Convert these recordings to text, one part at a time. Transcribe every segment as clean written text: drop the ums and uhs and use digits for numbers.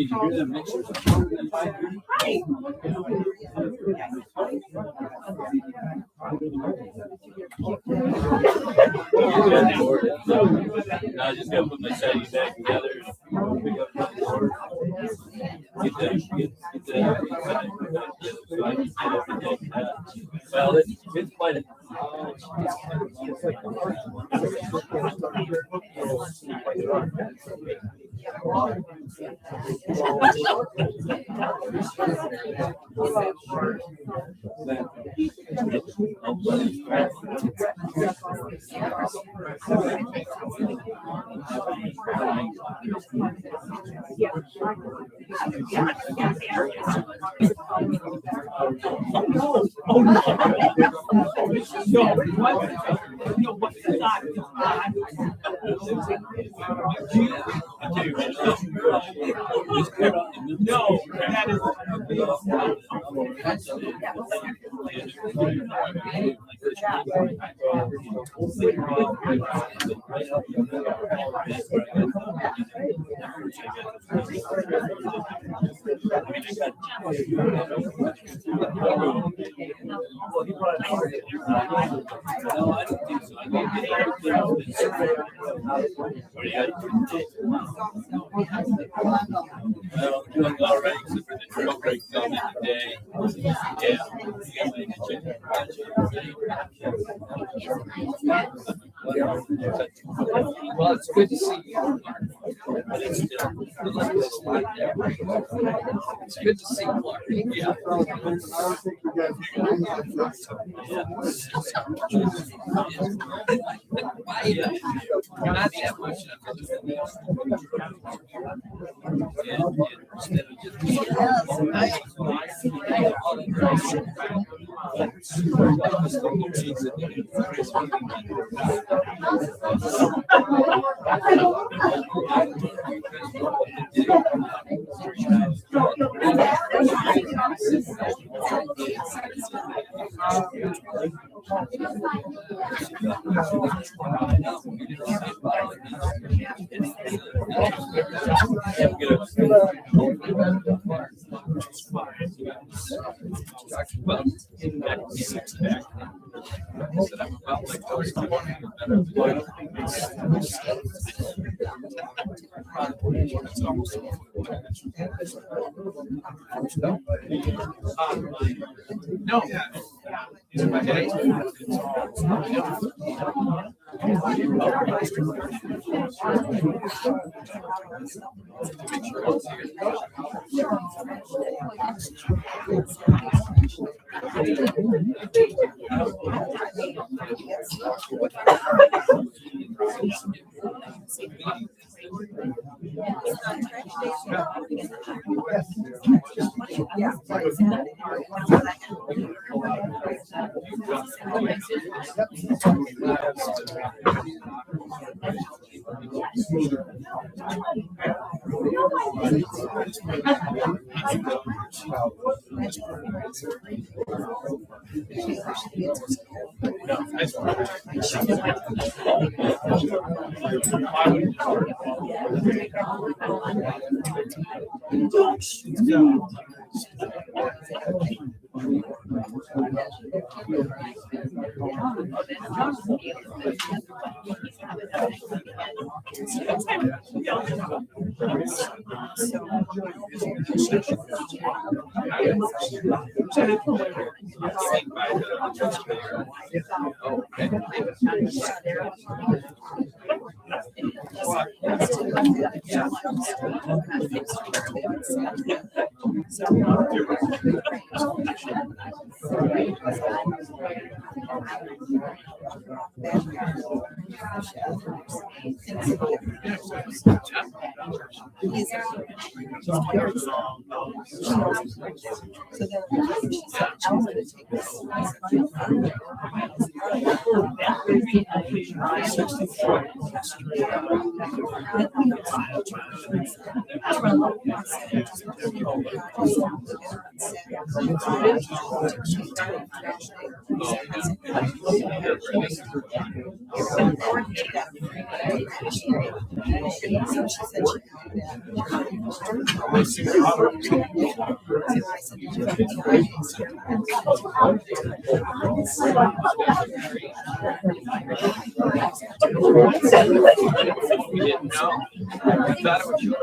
Did you do the mixers? I just got to put my setting back together. Well, it's quite a no, that is doing all right except for the trail break coming today. Well, it's good to see you. It's good to see you. Yeah. Not that much. Well, in that six back, I said I'm about like those. No. We didn't know. We thought it was your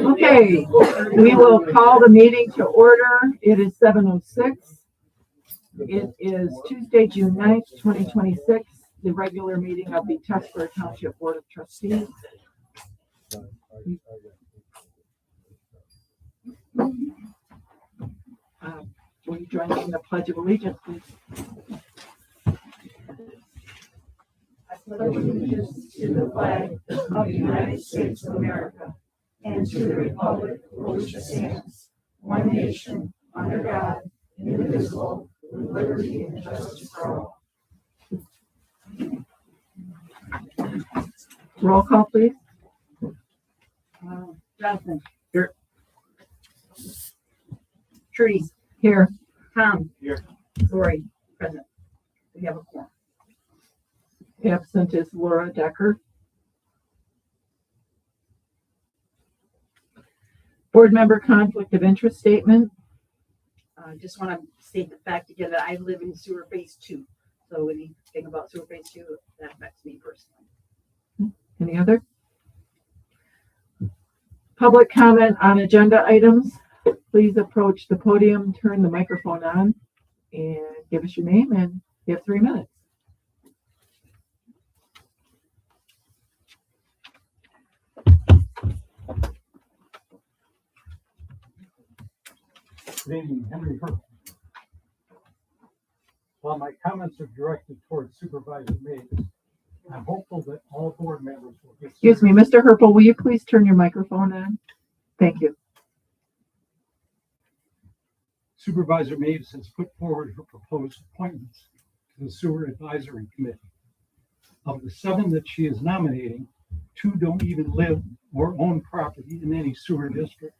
Okay, we will call the meeting to order. It is 7:06. It is Tuesday, June 9th, 2026, the regular meeting of the Tuscarora Township Board of Trustees. Will you join me in the Pledge of Allegiance, please? I pledge allegiance to the flag of the United States of America and to the republic for which it stands, one nation, under God, indivisible, with liberty and justice for all. Roll call, please. Jonathan. Here. Trudy. Here. Tom. Here. Lori. Present. We have a quorum. Absent is Laura Decker. Board member conflict of interest statement. Just want to state the fact again that I live in sewer phase 2. So anything about sewer phase 2, that affects me personally. Any other? Public comment on agenda items. Please approach the podium, turn the microphone on, and give us your name, and you have 3 minutes. Good evening, Henry Hurd. While my comments are directed towards Supervisor Mays, I'm hopeful that all board members will get. Excuse me, Mr. Herpel, will you please turn your microphone on? Thank you. Supervisor Mays has put forward her proposed appointments to the Sewer Advisory Committee. Of the 7 that she is nominating, 2 don't even live or own property in any sewer district.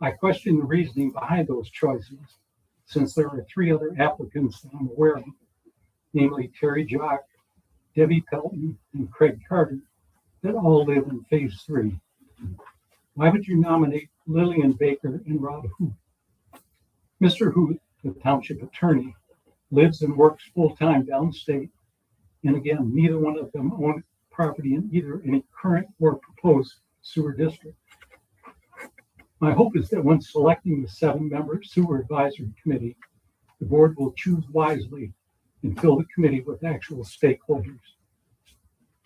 I question the reasoning behind those choices since there are 3 other applicants that I'm aware of, namely Terry Jock, Debbie Pelton, and Craig Carter, that all live in phase 3. Why would you nominate Lillian Baker and Rob Hoot? Mr. Hoot, the township attorney, lives and works full-time downstate, and again, neither one of them own property in either any current or proposed sewer district. My hope is that when selecting the 7-member sewer advisory committee, the board will choose wisely and fill the committee with actual stakeholders.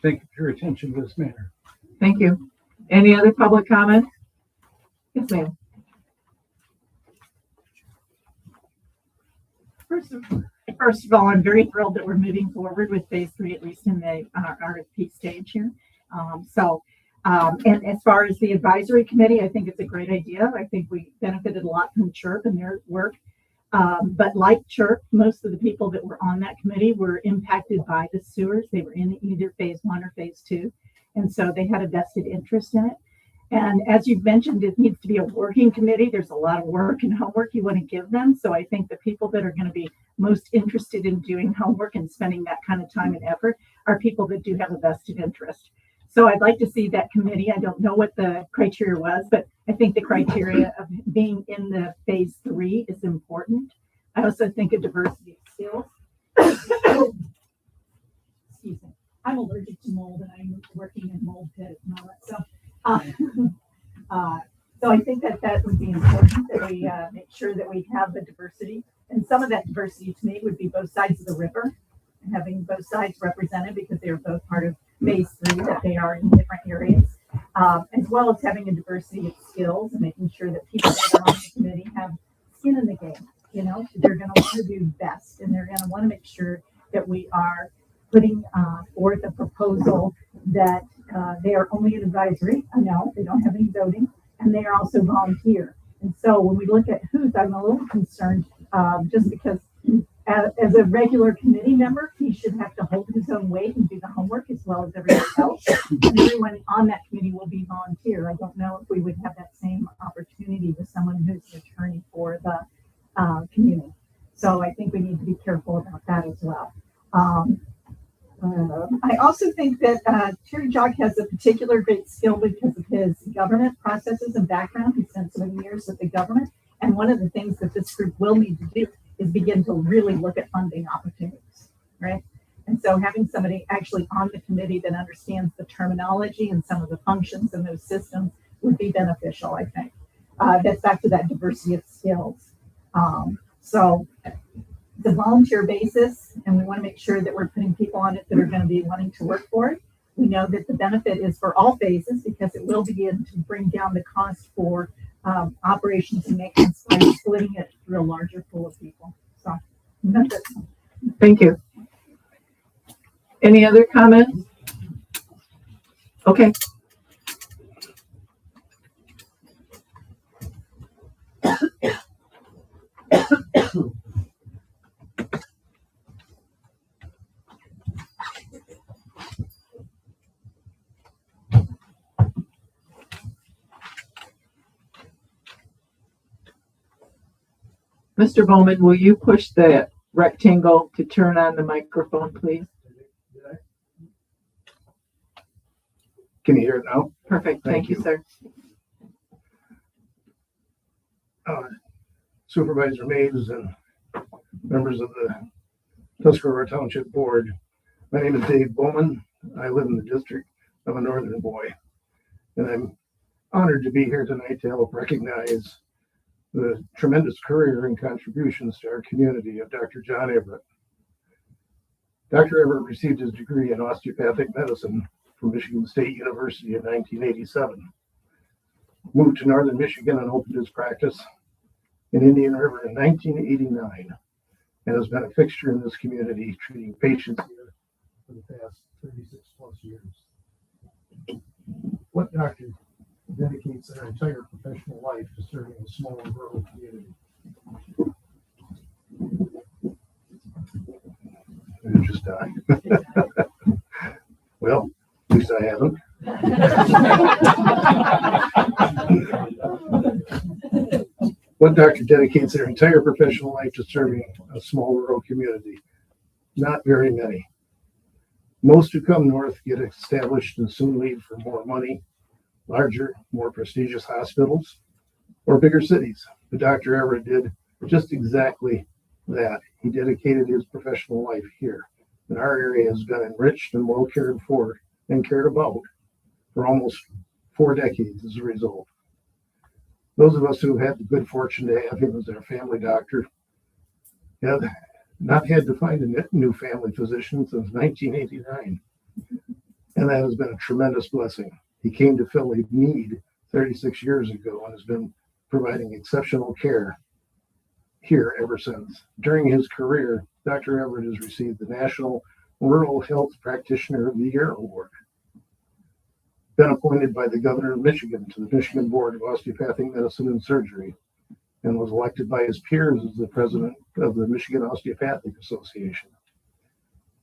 Thank you for your attention to this matter. Thank you. Any other public comment? Yes, ma'am. First of all, I'm very thrilled that we're moving forward with phase 3, at least in the RFP stage here. And as far as the advisory committee, I think it's a great idea. I think we benefited a lot from CHIRP and their work. But like CHIRP, most of the people that were on that committee were impacted by the sewers. They were in either phase 1 or phase 2. And so they had a vested interest in it. And as you've mentioned, it needs to be a working committee. There's a lot of work and homework you want to give them. So I think the people that are going to be most interested in doing homework and spending that kind of time and effort are people that do have a vested interest. So I'd like to see that committee. I don't know what the criteria was, but I think the criteria of being in the phase 3 is important. I also think a diversity of skills. Excuse me. I'm allergic to mold, and I'm working in mold pit and all that stuff. So I think that would be important, that we make sure that we have the diversity. And some of that diversity to me would be both sides of the river, and having both sides represented because they're both part of phase 3, that they are in different areas, as well as having a diversity of skills and making sure that people that are on the committee have skin in the game. You know, they're going to want to do best, and they're going to want to make sure that we are putting forth a proposal that they are only an advisory. I know they don't have any voting, and they are also volunteer. And so when we look at who's, I'm a little concerned just because as a regular committee member, he should have to hold his own weight and do the homework as well as everyone else. And everyone on that committee will be volunteer. I don't know if we would have that same opportunity with someone who's an attorney for the community. So I think we need to be careful about that as well. I also think that Terry Jock has a particular great skill because of his government processes and background. He spent so many years with the government. And one of the things that this group will need to do is begin to really look at funding opportunities, right? And so having somebody actually on the committee that understands the terminology and some of the functions in those systems would be beneficial, I think. That's back to that diversity of skills. So the volunteer basis, and we want to make sure that we're putting people on it that are going to be wanting to work for it. We know that the benefit is for all phases because it will begin to bring down the cost for operations and maintenance by splitting it through a larger pool of people. So that's it. Thank you. Any other comments? Okay. Mr. Bowman, will you push the rectangle to turn on the microphone, please? Can you hear it now? Perfect. Thank you, sir. Supervisor Maves and members of the Tuscarora Township Board. My name is Dave Bowman. I live in the district. I'm a northern boy. And I'm honored to be here tonight to help recognize the tremendous career and contributions to our community of Dr. John Everett. Dr. Everett received his degree in osteopathic medicine from Michigan State University in 1987. Moved to Northern Michigan and opened his practice in Indian River in 1989 and has been a fixture in this community, treating patients here for the past 36 plus years. What doctor dedicates their entire professional life to serving a small and rural community? I just died. Well, at least I haven't. What One doctor dedicates their entire professional life to serving a small rural community. Not very many. Most who come north get established and soon leave for more money, larger, more prestigious hospitals, or bigger cities. But Dr. Everett did just exactly that. He dedicated his professional life here. And our area has been enriched and well cared for and cared about for almost 4 decades as a result. Those of us who have had the good fortune to have him as our family doctor have not had to find a new family physician since 1989. And that has been a tremendous blessing. He came to fill a need 36 years ago and has been providing exceptional care here ever since. During his career, Dr. Everett has received the National Rural Health Practitioner of the Year Award. Been appointed by the governor of Michigan to the Michigan Board of Osteopathic Medicine and Surgery, and was elected by his peers as the president of the Michigan Osteopathic Association.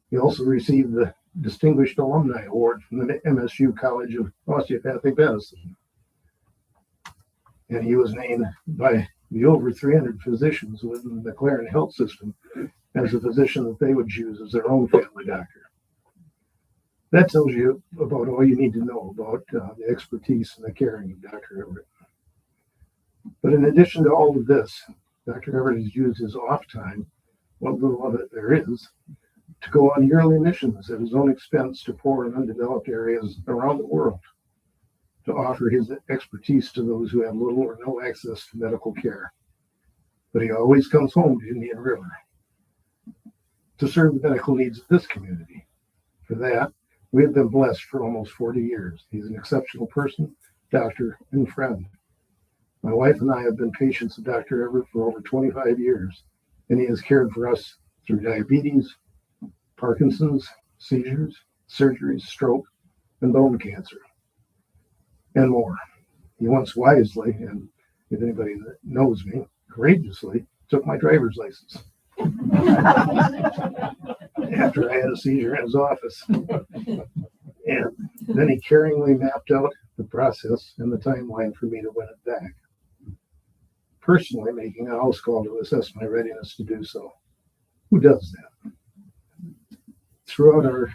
He also received the Distinguished Alumni Award from the MSU College of Osteopathic Medicine. And he was named by the over 300 physicians within the McLaren Health System as a physician that they would choose as their own family doctor. That tells you about all you need to know about the expertise and the caring of Dr. Everett. But in addition to all of this, Dr. Everett has used his off time, what little of it there is, to go on yearly missions at his own expense to poor and undeveloped areas around the world to offer his expertise to those who have little or no access to medical care. But he always comes home to Indian River to serve the medical needs of this community. For that, we have been blessed for almost 40 years. He's an exceptional person, doctor, and friend. My wife and I have been patients of Dr. Everett for over 25 years, and he has cared for us through diabetes, Parkinson's, seizures, surgeries, stroke, and bone cancer, and more. He once wisely, and if anybody that knows me, courageously took my driver's license after I had a seizure in his office. And then he caringly mapped out the process and the timeline for me to win it back, personally making a house call to assess my readiness to do so. Who does that? Throughout our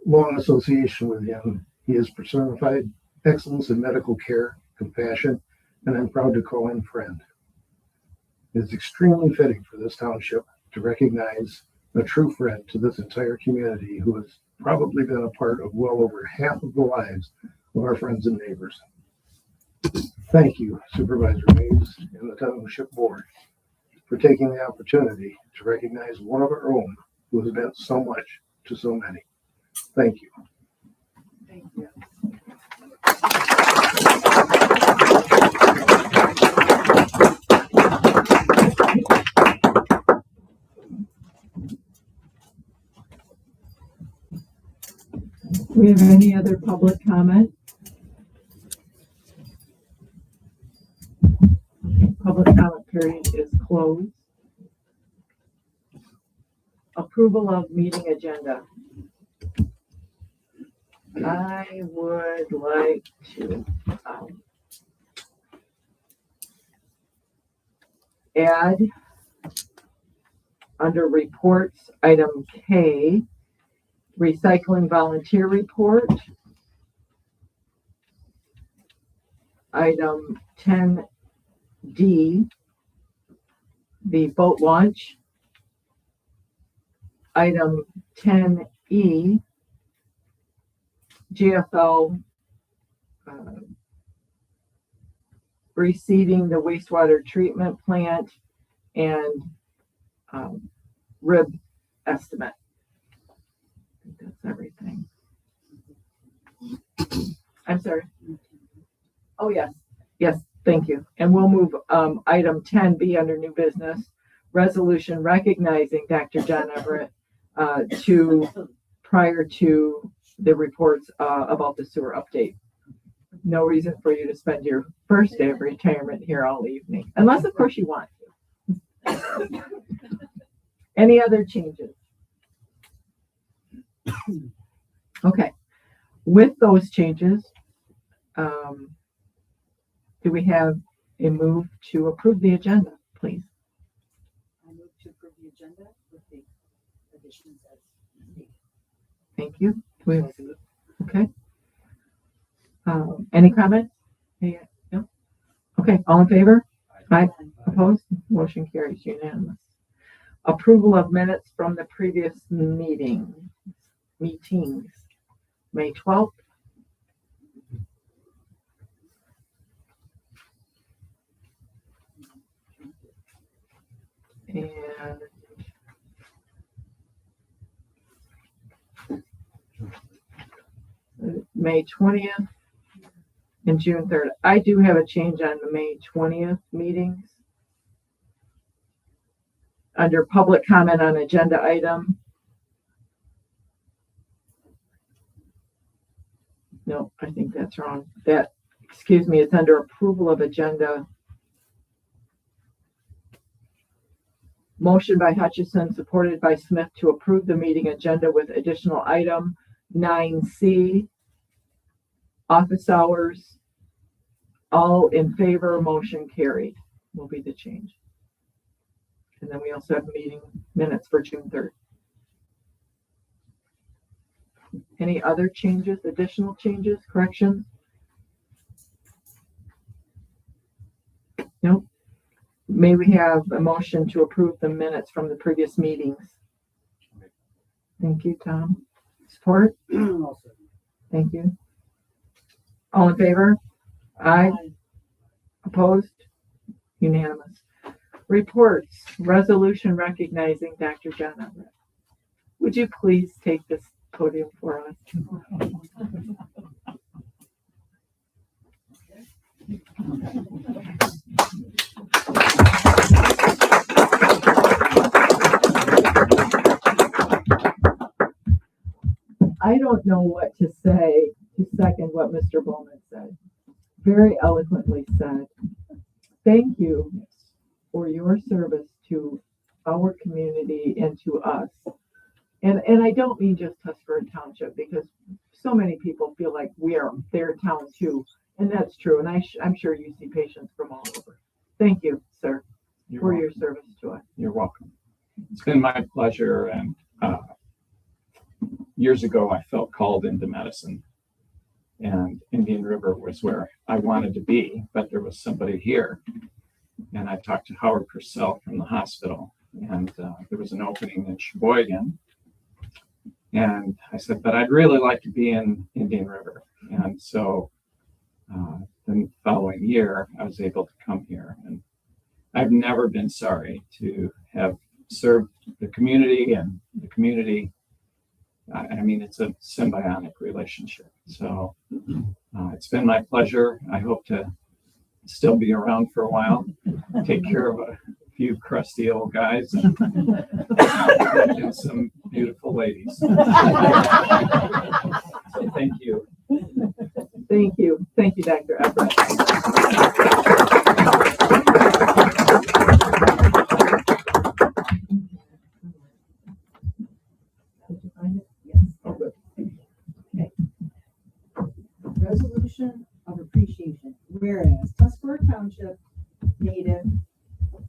long association with him, he has personified excellence in medical care, compassion, and I'm proud to call him friend. It is extremely fitting for this township to recognize a true friend to this entire community who has probably been a part of well over half of the lives of our friends and neighbors. Thank you, Supervisor Maves and the Township Board, for taking the opportunity to recognize one of our own who has meant so much to so many. Thank you. Thank you. Do we have any other public comment? Public comment period is closed. Approval of meeting agenda. I would like to add under reports, item K, recycling volunteer report. Item 10D, the boat launch. Item 10E, GFL receiving the wastewater treatment plant and RIB estimate. I think that's everything. I'm sorry. Oh, yes. Yes, thank you. And we'll move item 10B under new business, resolution recognizing Dr. John Everett prior to the reports about the sewer update. No reason for you to spend your first day of retirement here all evening, unless of course you want to. Any other changes? Okay, with those changes, Do we have a move to approve the agenda, please? I move to approve the agenda with the additions as needed. Thank you. Okay. Any comments? No? Okay, all in favor? Aye. Opposed? Motion carries unanimous. Approval of minutes from the previous meetings, May 12th. And May 20th and June 3rd. I do have a change on the May 20th meetings. Under public comment on agenda item. No, I think that's wrong. Excuse me, it's under approval of agenda. Motion by Hutchison, supported by Smith, to approve the meeting agenda with additional item 9C, office hours. All in favor, motion carried, will be the change. And then we also have meeting minutes for June 3rd. Any other changes, additional changes, corrections? No. May we have a motion to approve the minutes from the previous meetings? Thank you, Tom. Support? Thank you. All in favor? Aye. Opposed? Unanimous. Reports. Resolution recognizing Dr. John Everett. Would you please take this podium for us? I don't know what to say to second what Mr. Bowman said. Very eloquently said. Thank you for your service to our community and to us. And I don't mean just Tuscarora Township, because so many people feel like we are their town too. And that's true. And I'm sure you see patients from all over. Thank you, sir, for your service to us. You're welcome. It's been my pleasure. And years ago, I felt called into medicine. And Indian River was where I wanted to be, but there was somebody here. And I talked to Howard Purcell from the hospital, and there was an opening in Sheboygan. And I said, but I'd really like to be in Indian River. And so the following year, I was able to come here. And I've never been sorry to have served the community, and the community, I mean, it's a symbiotic relationship. So it's been my pleasure. I hope to still be around for a while, take care of a few crusty old guys and some beautiful ladies. So thank you. Thank you. Thank you, Dr. Everett. Did you find it? Yes. Oh, good. Okay. Resolution of appreciation. Whereas Tuscarora Township native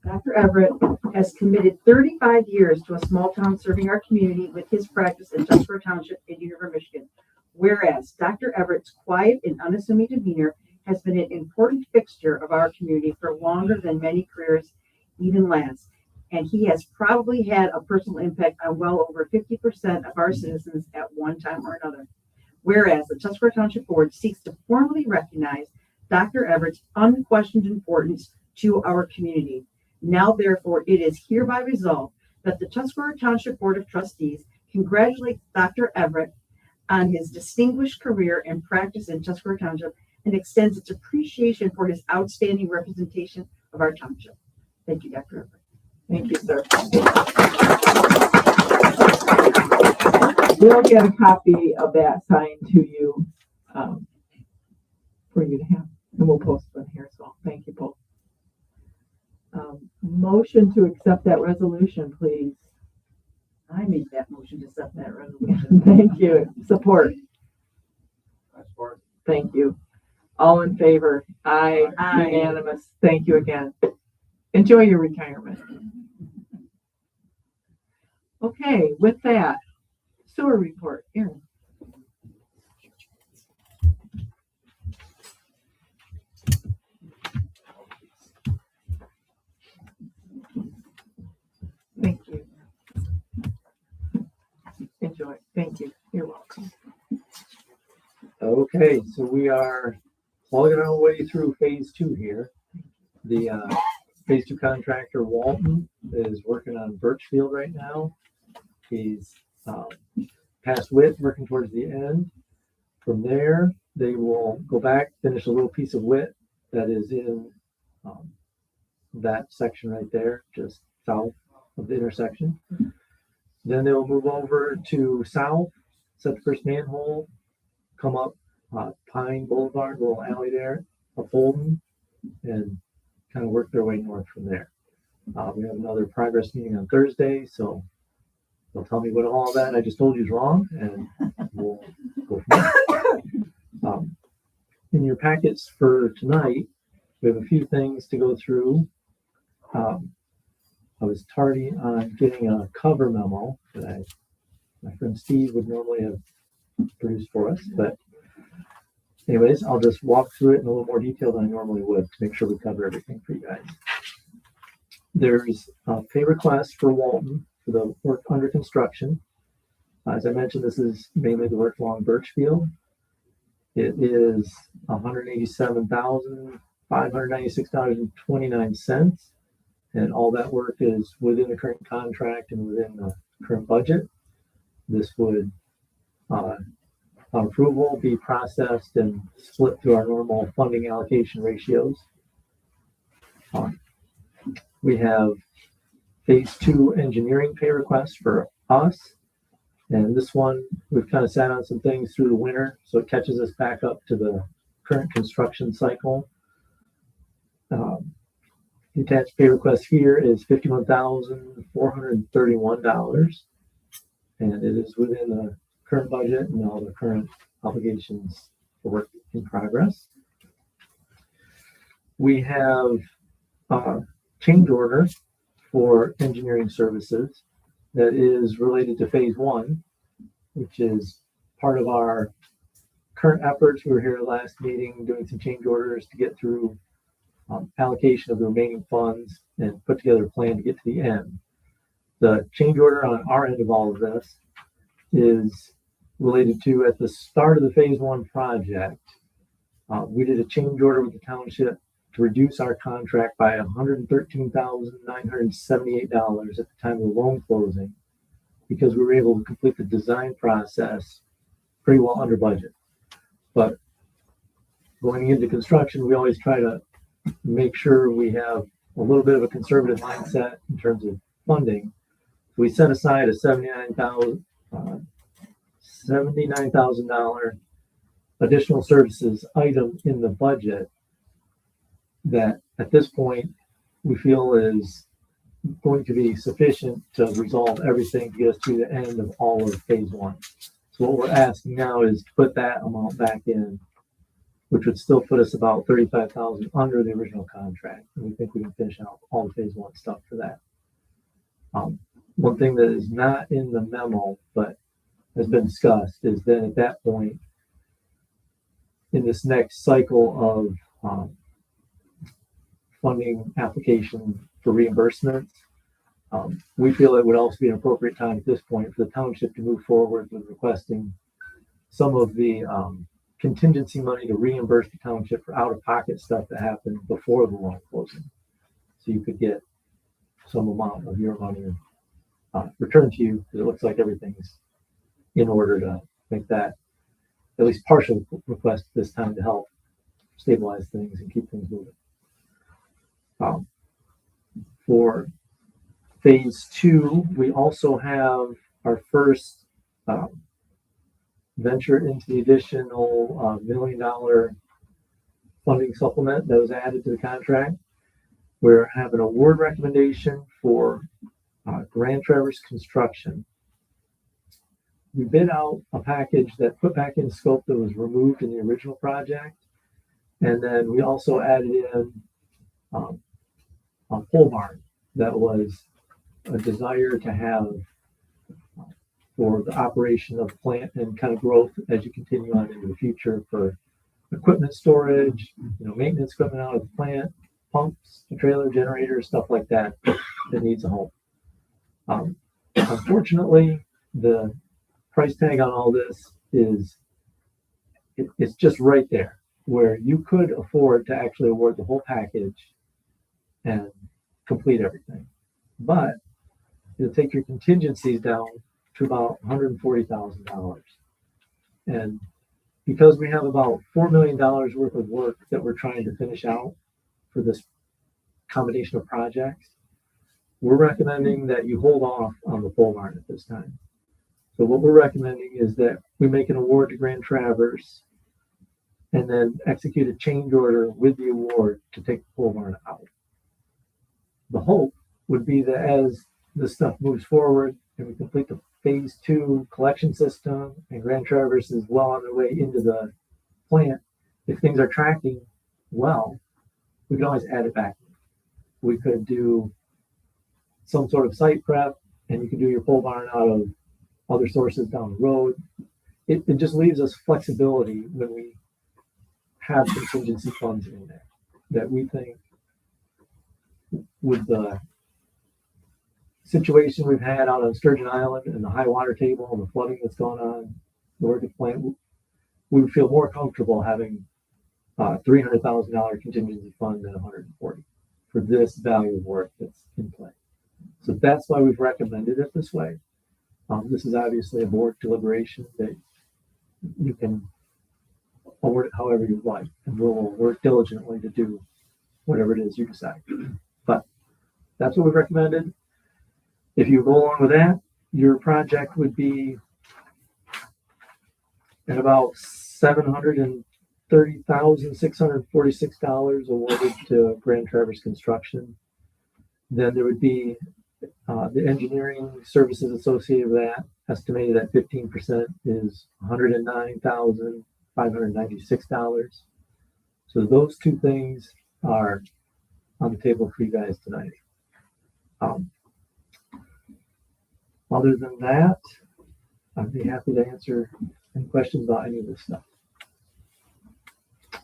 Dr. Everett has committed 35 years to a small town serving our community with his practice in Tuscarora Township, Indian River, Michigan. Whereas Dr. Everett's quiet and unassuming demeanor has been an important fixture of our community for longer than many careers even last. And he has probably had a personal impact on well over 50% of our citizens at one time or another. Whereas the Tuscarora Township Board seeks to formally recognize Dr. Everett's unquestioned importance to our community. Now, therefore, it is hereby resolved that the Tuscarora Township Board of Trustees congratulates Dr. Everett on his distinguished career and practice in Tuscarora Township and extends its appreciation for his outstanding representation of our township. Thank you, Dr. Everett. Thank you, sir. We'll get a copy of that signed to you for you to have, and we'll post one here as well. Thank you, both. Motion to accept that resolution, please. I make that motion to accept that resolution. Thank you. Support. I support. Thank you. All in favor? Aye. Aye. Unanimous. Thank you again. Enjoy your retirement. Okay, with that, sewer report. Erin. Thank you. Enjoy. Thank you. You're welcome. Okay, so we are plugging our way through phase 2 here. The phase 2 contractor Walton is working on Birchfield right now. He's past Witt, working towards the end. From there, they will go back, finish a little piece of Witt that is in that section right there, just south of the intersection. Then they will move over to south, set the first manhole, come up Pine Boulevard, little alley there, up Holden, and kind of work their way north from there. We have another progress meeting on Thursday, so they'll tell me what all that I just told you is wrong, and we'll go from there. In your packets for tonight, we have a few things to go through. I was tardy on getting a cover memo that my friend Steve would normally have produced for us, but anyways, I'll just walk through it in a little more detail than I normally would to make sure we cover everything for you guys. There's a pay request for Walton for the work under construction. As I mentioned, this is mainly the work along Birchfield. It is $187,596.29, and all that work is within the current contract and within the current budget. This would, on approval, be processed and split through our normal funding allocation ratios. We have phase 2 engineering pay request for us. And this one, we've kind of sat on some things through the winter, so it catches us back up to the current construction cycle. The attached pay request here is $51,431, and it is within the current budget and all the current obligations for work in progress. We have a change order for engineering services that is related to phase 1, which is part of our current efforts. We were here last meeting doing some change orders to get through allocation of the remaining funds and put together a plan to get to the end. The change order on our end of all of this is related to, at the start of the phase 1 project, we did a change order with the township to reduce our contract by $113,978 at the time of the loan closing, because we were able to complete the design process pretty well under budget. But going into construction, we always try to make sure we have a little bit of a conservative mindset in terms of funding. We set aside a $79,000 additional services item in the budget that at this point we feel is going to be sufficient to resolve everything to get us to the end of all of phase 1. So what we're asking now is to put that amount back in, which would still put us about $35,000 under the original contract. And we think we can finish out all the phase 1 stuff for that. One thing that is not in the memo, but has been discussed, is then at that point, in this next cycle of funding application for reimbursements, we feel it would also be an appropriate time at this point for the township to move forward with requesting some of the contingency money to reimburse the township for out-of-pocket stuff that happened before the loan closing. So you could get some amount of your money returned to you, because it looks like everything's in order to make that at least partial request this time to help stabilize things and keep things moving. For phase 2, we also have our first venture into the additional $1 million funding supplement that was added to the contract. We have an award recommendation for Grand Traverse Construction. We bid out a package that put back in scope that was removed in the original project, And then we also added in a pole barn that was a desire to have for the operation of the plant and kind of growth as you continue on into the future for equipment storage, maintenance equipment out of the plant, pumps, trailer generators, stuff like that that needs a home. Unfortunately, the price tag on all this is it's just right there where you could afford to actually award the whole package and complete everything. But it'll take your contingencies down to about $140,000. And because we have about $4 million worth of work that we're trying to finish out for this combination of projects, we're recommending that you hold off on the pole barn at this time. So what we're recommending is that we make an award to Grand Traverse and then execute a change order with the award to take the pole barn out. The hope would be that as this stuff moves forward and we complete the phase 2 collection system and Grand Traverse is well on their way into the plant, if things are tracking well, we can always add it back. We could do some sort of site prep and you can do your pole barn out of other sources down the road. It just leaves us flexibility when we have contingency funds in there that we think with the situation we've had out on Sturgeon Island and the high water table and the flooding that's going on, the work at the plant, we would feel more comfortable having a $300,000 contingency fund than $140 for this value of work that's in play. So that's why we've recommended it this way. This is obviously a board deliberation that you can award it however you like, and we'll work diligently to do whatever it is you decide. But that's what we've recommended. If you go along with that, your project would be at about $730,646 awarded to Grand Traverse Construction. Then there would be the engineering services associated with that, estimated at 15% is $109,596. So those two things are on the table for you guys tonight. Other than that, I'd be happy to answer any questions about any of this stuff.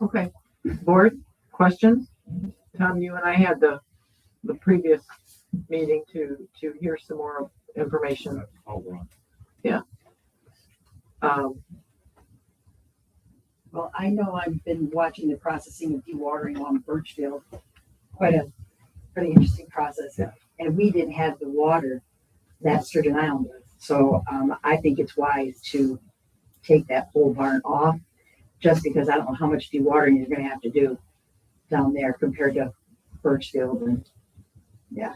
Okay, board questions? Tom, you and I had the previous meeting to hear some more information. Yeah. Well, I know I've been watching the processing of dewatering on Birchfield, quite a pretty interesting process. Yeah. And we didn't have the water that Sturgeon Island does. So I think it's wise to take that pole barn off, just because I don't know how much dewatering you're going to have to do down there compared to Birchfield. And yeah.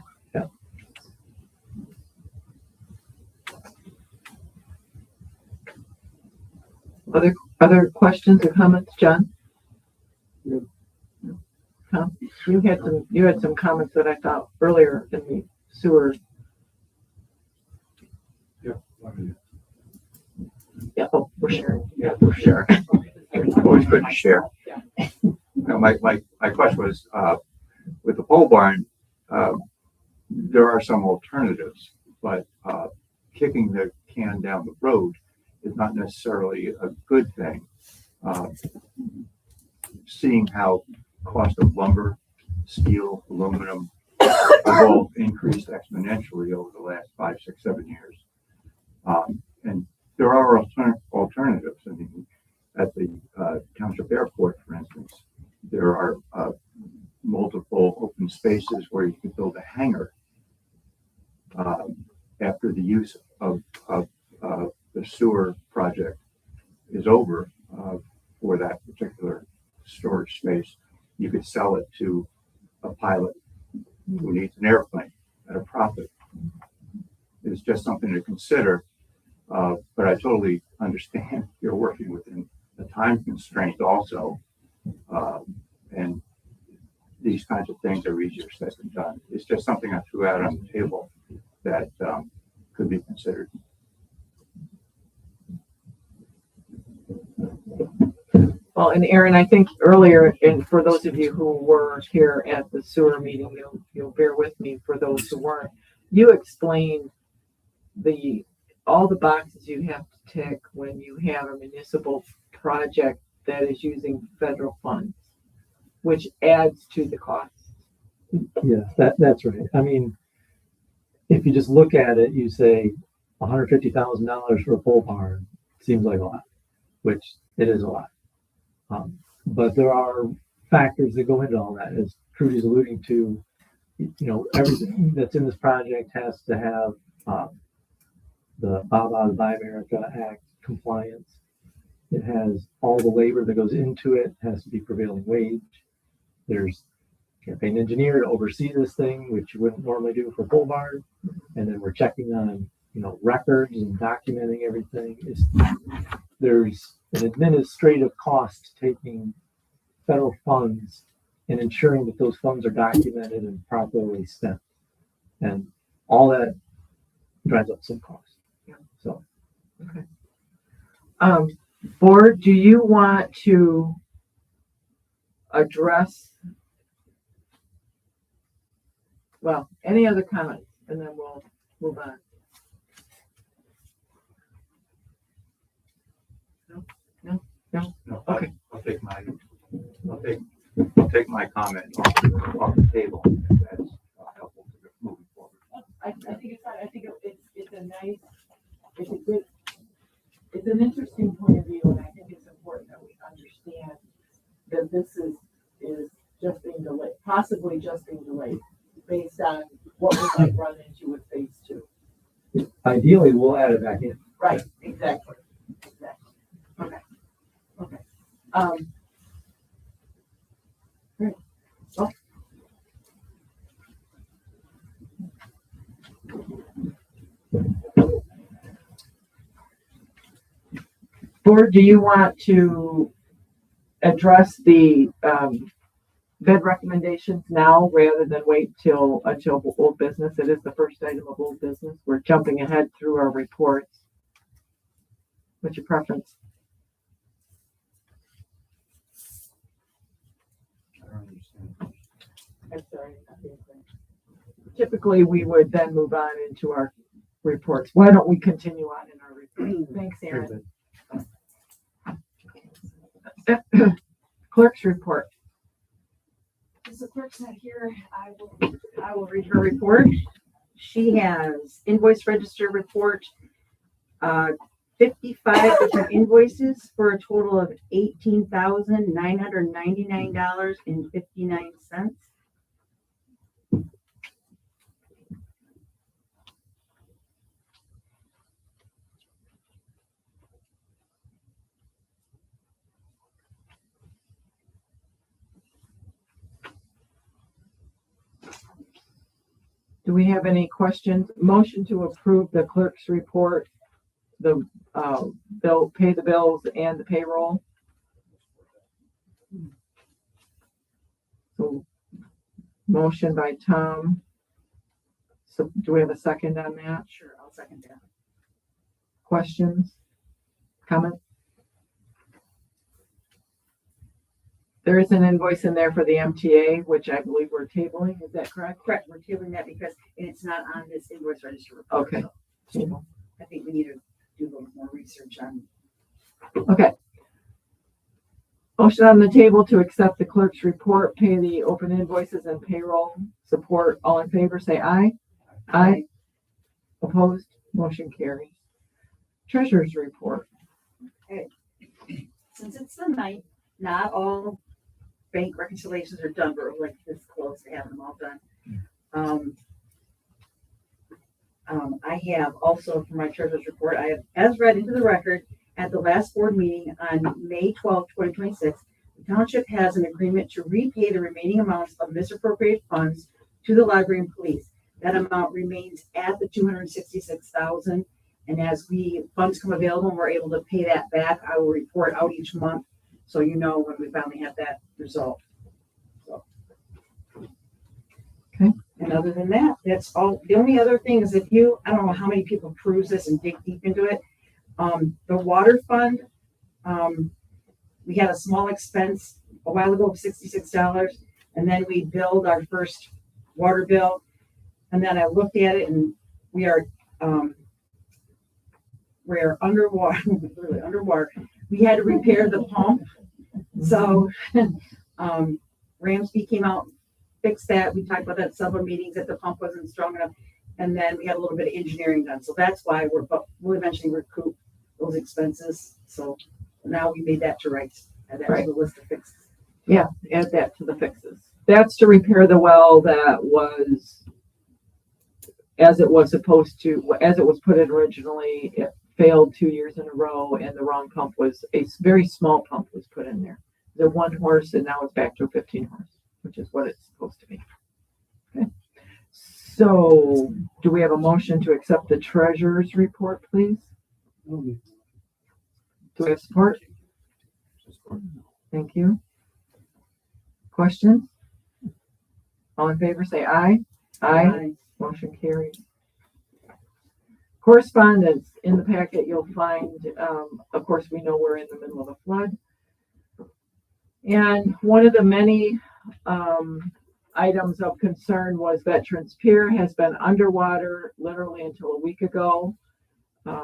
Other questions or comments, John? No. Tom, you had some comments that I thought earlier in the sewer. Yeah, oh, we're sharing. Yeah, we're sharing. Always good to share. My question was, with the pole barn, there are some alternatives, but kicking the can down the road is not necessarily a good thing. Seeing how cost of lumber, steel, aluminum have all increased exponentially over the last 5, 6, 7 years. And there are alternatives. I mean, at the Township Airport, for instance, there are multiple open spaces where you could build a hangar after the use of the sewer project is over for that particular storage space. You could sell it to a pilot who needs an airplane at a profit. It's just something to consider. But I totally understand you're working within a time constraint also. And these kinds of things are easier said than done. It's just something I threw out on the table that could be considered. Well, and Aaron, I think earlier, and for those of you who were here at the sewer meeting, you'll bear with me for those who weren't. You explained all the boxes you have to tick when you have a municipal project that is using federal funds, which adds to the cost. Yeah, that's right. I mean, if you just look at it, you say $150,000 for a pole barn seems like a lot, which it is a lot. But there are factors that go into all that, as Trudy's alluding to. Everything that's in this project has to have the Buy America Act compliance. It has all the labor that goes into it, has to be prevailing wage. There's campaign engineer to oversee this thing, which you wouldn't normally do for pole barn. And then we're checking on, records and documenting everything. There's an administrative cost taking federal funds and ensuring that those funds are documented and properly spent. And all that drives up some cost. Yeah. So, okay. Board, do you want to address, any other comments? And then we'll move on. No? Okay. I'll take my comment off the table. If that's helpful to moving forward. I think it's fine. I think it's a nice, it's an interesting point of view, and I think it's important that we understand that this is just being delayed, possibly just being delayed, based on what we might run into with phase 2. ideally, we'll add it back in. Right, exactly. Okay. Great. Well. Board, do you want to address the bid recommendations now rather than wait until old business? It is the first item of old business. We're jumping ahead through our reports. What's your preference? I don't understand. I'm sorry. Typically, we would then move on into our reports. Why don't we continue on in our reports? Thanks, Aaron. Clerk's report. Since the clerk's not here, I will read her report. She has invoice register report, 55 different invoices for a total of $18,999.59. Do we have any questions? Motion to approve the clerk's report, the bill, pay the bills and the payroll. So motion by Tom. So do we have a second on that? Sure, I'll second that. Questions? Comments? There is an invoice in there for the MTA, which I believe we're tabling. Is that correct? Correct, we're tabling that because it's not on this invoice register report. Okay. So I think we need to do a little more research on. Okay. Motion on the table to accept the clerk's report, pay the open invoices and payroll. Support. All in favor, say aye. Aye. Opposed? Motion carries. Treasurer's report. Since it's the night, not all bank reconciliations are done, but we're like this close to having them all done. I have also for my treasurer's report, I have as read into the record at the last board meeting on May 12, 2026, the township has an agreement to repay the remaining amounts of misappropriated funds to the library and police. That amount remains at the $266,000. And as funds come available and we're able to pay that back, I will report out each month. So you know when we finally have that resolved. So. Okay. And other than that, that's all. The only other thing is I don't know how many people peruse this and dig deep into it. The water fund, we had a small expense a while ago of $66, and then we billed our first water bill. And then I looked at it, and we're underwater, really underwater. We had to repair the pump. So Ramsby came out, fixed that. We talked about that at several meetings, that the pump wasn't strong enough. And then we had a little bit of engineering done. So that's why we'll eventually recoup those expenses. So now we made that to rights. Add that to the list of fixes. Yeah, add that to the fixes. That's to repair the well that was, as it was supposed to, as it was put in originally. It failed 2 years in a row, and the wrong pump was, a very small pump was put in there. The 1 horse, and now it's back to a 15 horse, which is what it's supposed to be. Okay. So, do we have a motion to accept the treasurer's report, please? Do we have support? Thank you. Questions? All in favor, say aye. Aye. Motion carries. Correspondence in the packet, you'll find, of course, we know we're in the middle of a flood. And one of the many items of concern was Veterans Pier has been underwater literally until a week ago.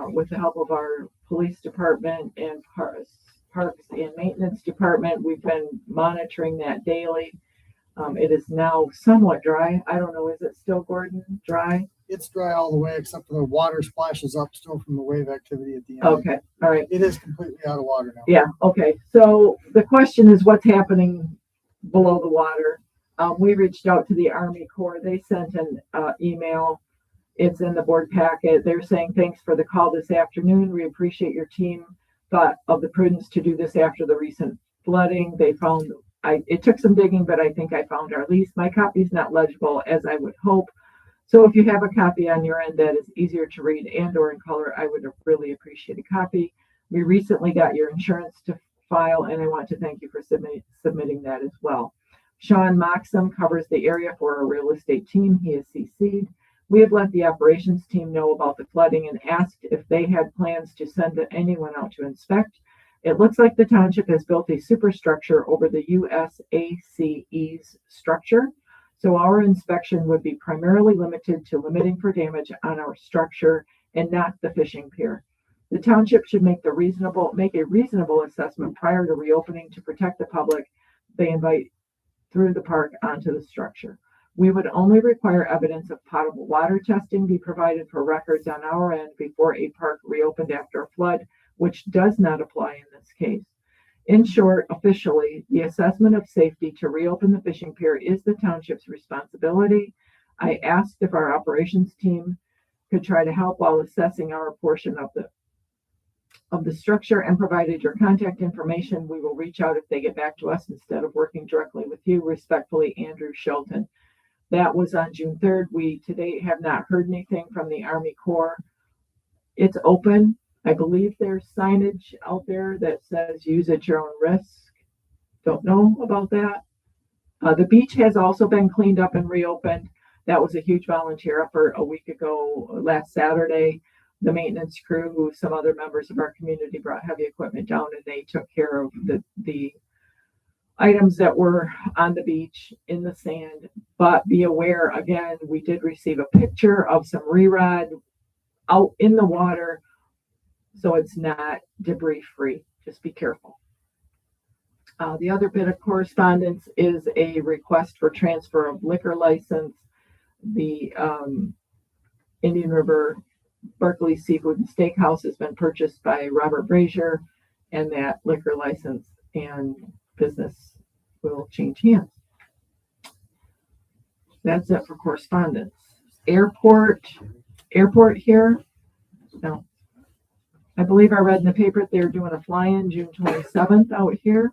With the help of our police department and parks and maintenance department, we've been monitoring that daily. It is now somewhat dry. I don't know, is it still, Gordon, dry? It's dry all the way except for the water splashes up still from the wave activity at the end. Okay, all right. It is completely out of water now. Yeah, okay. So the question is what's happening below the water. We reached out to the Army Corps. They sent an email. It's in the board packet. They're saying, thanks for the call this afternoon. We appreciate your team thought of the prudence to do this after the recent flooding. They found, it took some digging, but I think I found our lease. My copy is not legible as I would hope. So if you have a copy on your end that is easier to read and or in color, I would really appreciate a copy. We recently got your insurance to file, and I want to thank you for submitting that as well. Sean Moxham covers the area for our real estate team. He is CC'd. We have let the operations team know about the flooding and asked if they had plans to send anyone out to inspect. It looks like the township has built a superstructure over the USACE's structure. So our inspection would be primarily limited to limiting for damage on our structure and not the fishing pier. The township should make a reasonable assessment prior to reopening to protect the public they invite through the park onto the structure. We would only require evidence of potable water testing be provided for records on our end before a park reopened after a flood, which does not apply in this case. In short, officially, the assessment of safety to reopen the fishing pier is the township's responsibility. I asked if our operations team could try to help while assessing our portion of the structure and provided your contact information. We will reach out if they get back to us instead of working directly with you. Respectfully, Andrew Shelton. That was on June 3rd. We today have not heard anything from the Army Corps. It's open. I believe there's signage out there that says use at your own risk. Don't know about that. The beach has also been cleaned up and reopened. That was a huge volunteer effort a week ago, last Saturday. The maintenance crew, some other members of our community brought heavy equipment down and they took care of the items that were on the beach in the sand. But be aware, again, we did receive a picture of some re-rod out in the water. So it's not debris free. Just be careful. The other bit of correspondence is a request for transfer of liquor license. The Indian River Berkeley Seafood and Steakhouse has been purchased by Robert Brazier, and that liquor license and business will change hands. That's it for correspondence. Airport here. No. I believe I read in the paper they're doing a fly-in June 27th out here.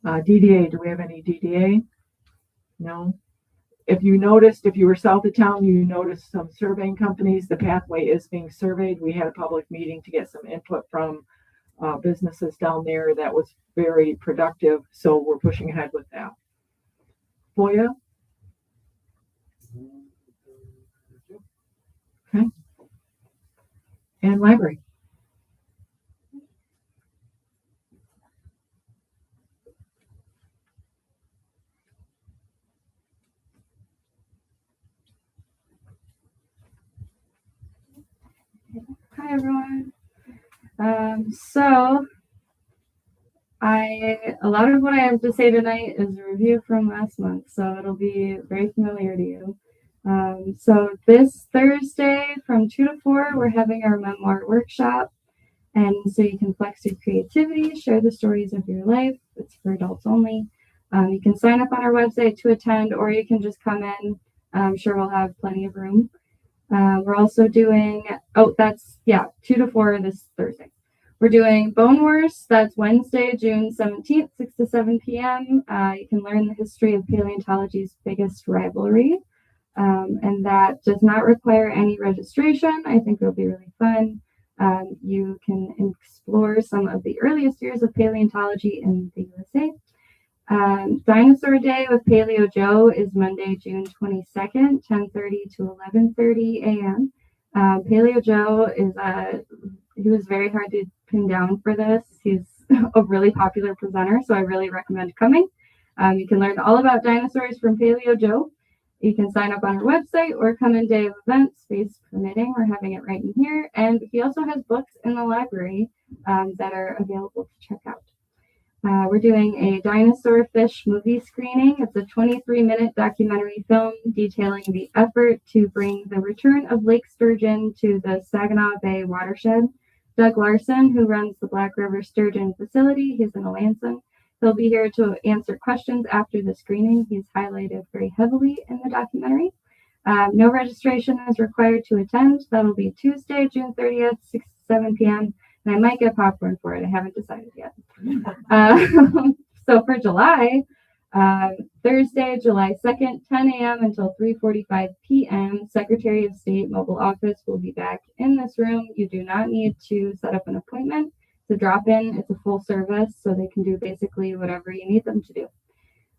DDA, do we have any DDA? No. If you were south of town, you noticed some surveying companies. The pathway is being surveyed. We had a public meeting to get some input from businesses down there. That was very productive. So we're pushing ahead with that. FOIA. Okay. And library. Hi everyone. So a lot of what I have to say tonight is a review from last month, so it'll be very familiar to you. So this Thursday from 2 to 4, we're having our memoir workshop, and so you can flex your creativity, share the stories of your life. It's for adults only. You can sign up on our website to attend, or you can just come in. I'm sure we'll have plenty of room. We're also doing, 2 to 4 this Thursday. We're doing Bone Wars. That's Wednesday, June 17th, 6 to 7 p.m. You can learn the history of paleontology's biggest rivalry. And that does not require any registration. I think it'll be really fun. You can explore some of the earliest years of paleontology in the USA. Dinosaur Day with Paleo Joe is Monday, June 22nd, 10:30 to 11:30 a.m. Paleo Joe he was very hard to pin down for this. He's a really popular presenter, so I really recommend coming. You can learn all about dinosaurs from Paleo Joe. You can sign up on our website or come in day of event, space permitting. We're having it right in here. And he also has books in the library that are available to check out. We're doing a dinosaur fish movie screening. It's a 23-minute documentary film detailing the effort to bring the return of lake sturgeon to the Saginaw Bay watershed. Doug Larson, who runs the Black River Sturgeon Facility, he's in Alanson. He'll be here to answer questions after the screening. He's highlighted very heavily in the documentary. No registration is required to attend. That'll be Tuesday, June 30th, 6 to 7 p.m. And I might get popcorn for it. I haven't decided yet. So for July, Thursday, July 2nd, 10 a.m. until 3:45 p.m., Secretary of State mobile office will be back in this room. You do not need to set up an appointment. It's a drop-in. It's a full service, so they can do basically whatever you need them to do.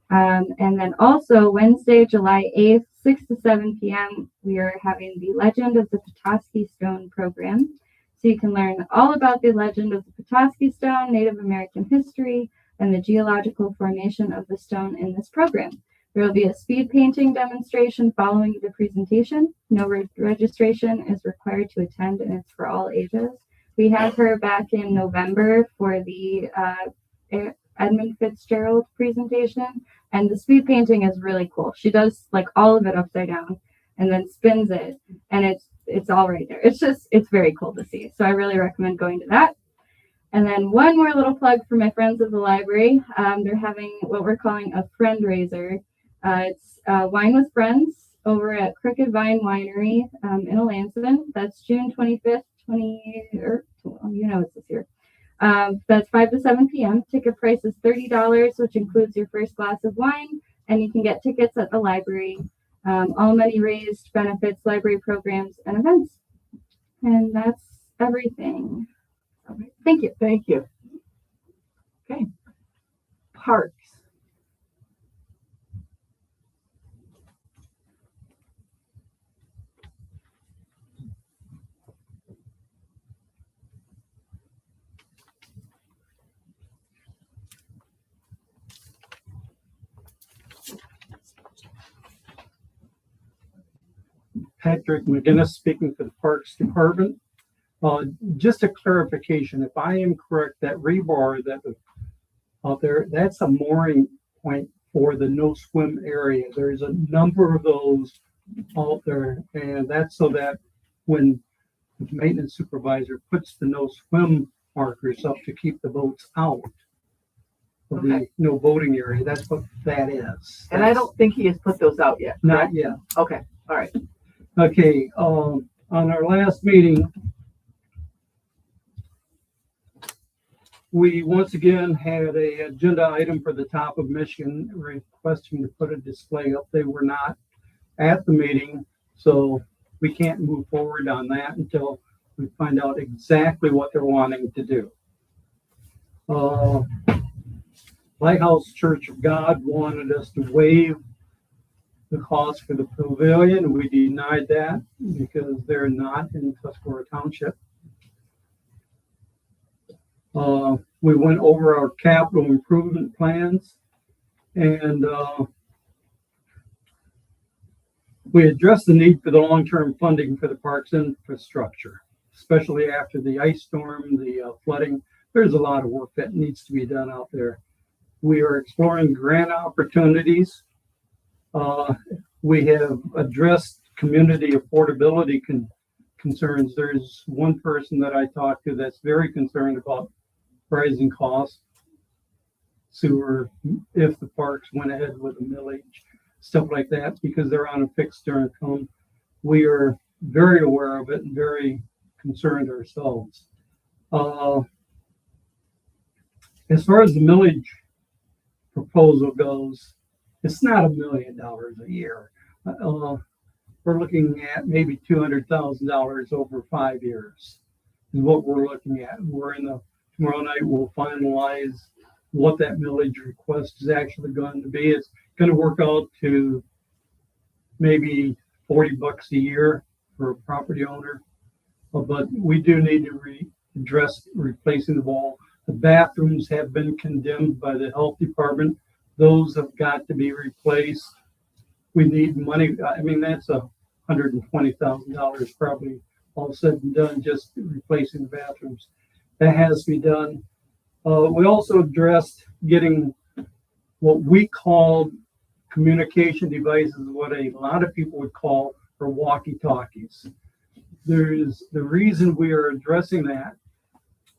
And then also Wednesday, July 8th, 6 to 7 p.m., we are having the Legend of the Petoskey Stone program. So you can learn all about the legend of the Petoskey Stone, Native American history, and the geological formation of the stone in this program. There will be a speed painting demonstration following the presentation. No registration is required to attend, and it's for all ages. We had her back in November for the Edmund Fitzgerald presentation, and the speed painting is really cool. She does like all of it upside down and then spins it, and it's all right there. It's very cool to see. So I really recommend going to that. And then one more little plug for my friends at the library. They're having what we're calling a friend raiser. It's Wine with Friends over at Crooked Vine Winery in Alanson. That's June 25th, it's this year. That's 5 to 7 p.m. Ticket price is $30, which includes your first glass of wine, and you can get tickets at the library. All money raised benefits library programs and events. And that's everything. Okay. Thank you. Thank you. Okay. Parks. Patrick McGinnis speaking for the Parks Department. Just a clarification, if I am correct, that rebar that was out there, that's a mooring point for the no swim area. There's a number of those out there, and that's so that when the maintenance supervisor puts the no swim markers up to keep the boats out of the no boating area, that's what that is. And I don't think he has put those out yet. Not yet. Okay. All right. Okay. On our last meeting, we once again had a agenda item for the top of Michigan requesting to put a display up. They were not at the meeting, so we can't move forward on that until we find out exactly what they're wanting to do. Lighthouse Church of God wanted us to waive the cost for the pavilion. We denied that because they're not in Tuscarora Township. We went over our capital improvement plans, and we addressed the need for the long-term funding for the parks infrastructure. especially after the ice storm, the flooding. There's a lot of work that needs to be done out there. We are exploring grant opportunities. We have addressed community affordability concerns. There's one person that I talked to that's very concerned about rising costs, sewer, if the parks went ahead with a millage, stuff like that, because they're on a fixed income. We are very aware of it and very concerned ourselves. As far as the millage proposal goes, it's not $1 million a year. We're looking at maybe $200,000 over 5 years is what we're looking at. Tomorrow night we'll finalize what that millage request is actually going to be. It's going to work out to maybe $40 a year for a property owner. But we do need to address replacing the wall. The bathrooms have been condemned by the health department. Those have got to be replaced. We need money. I mean, that's $120,000 probably all said and done, just replacing the bathrooms. That has to be done. We also addressed getting what we call communication devices, what a lot of people would call or walkie-talkies. The reason we are addressing that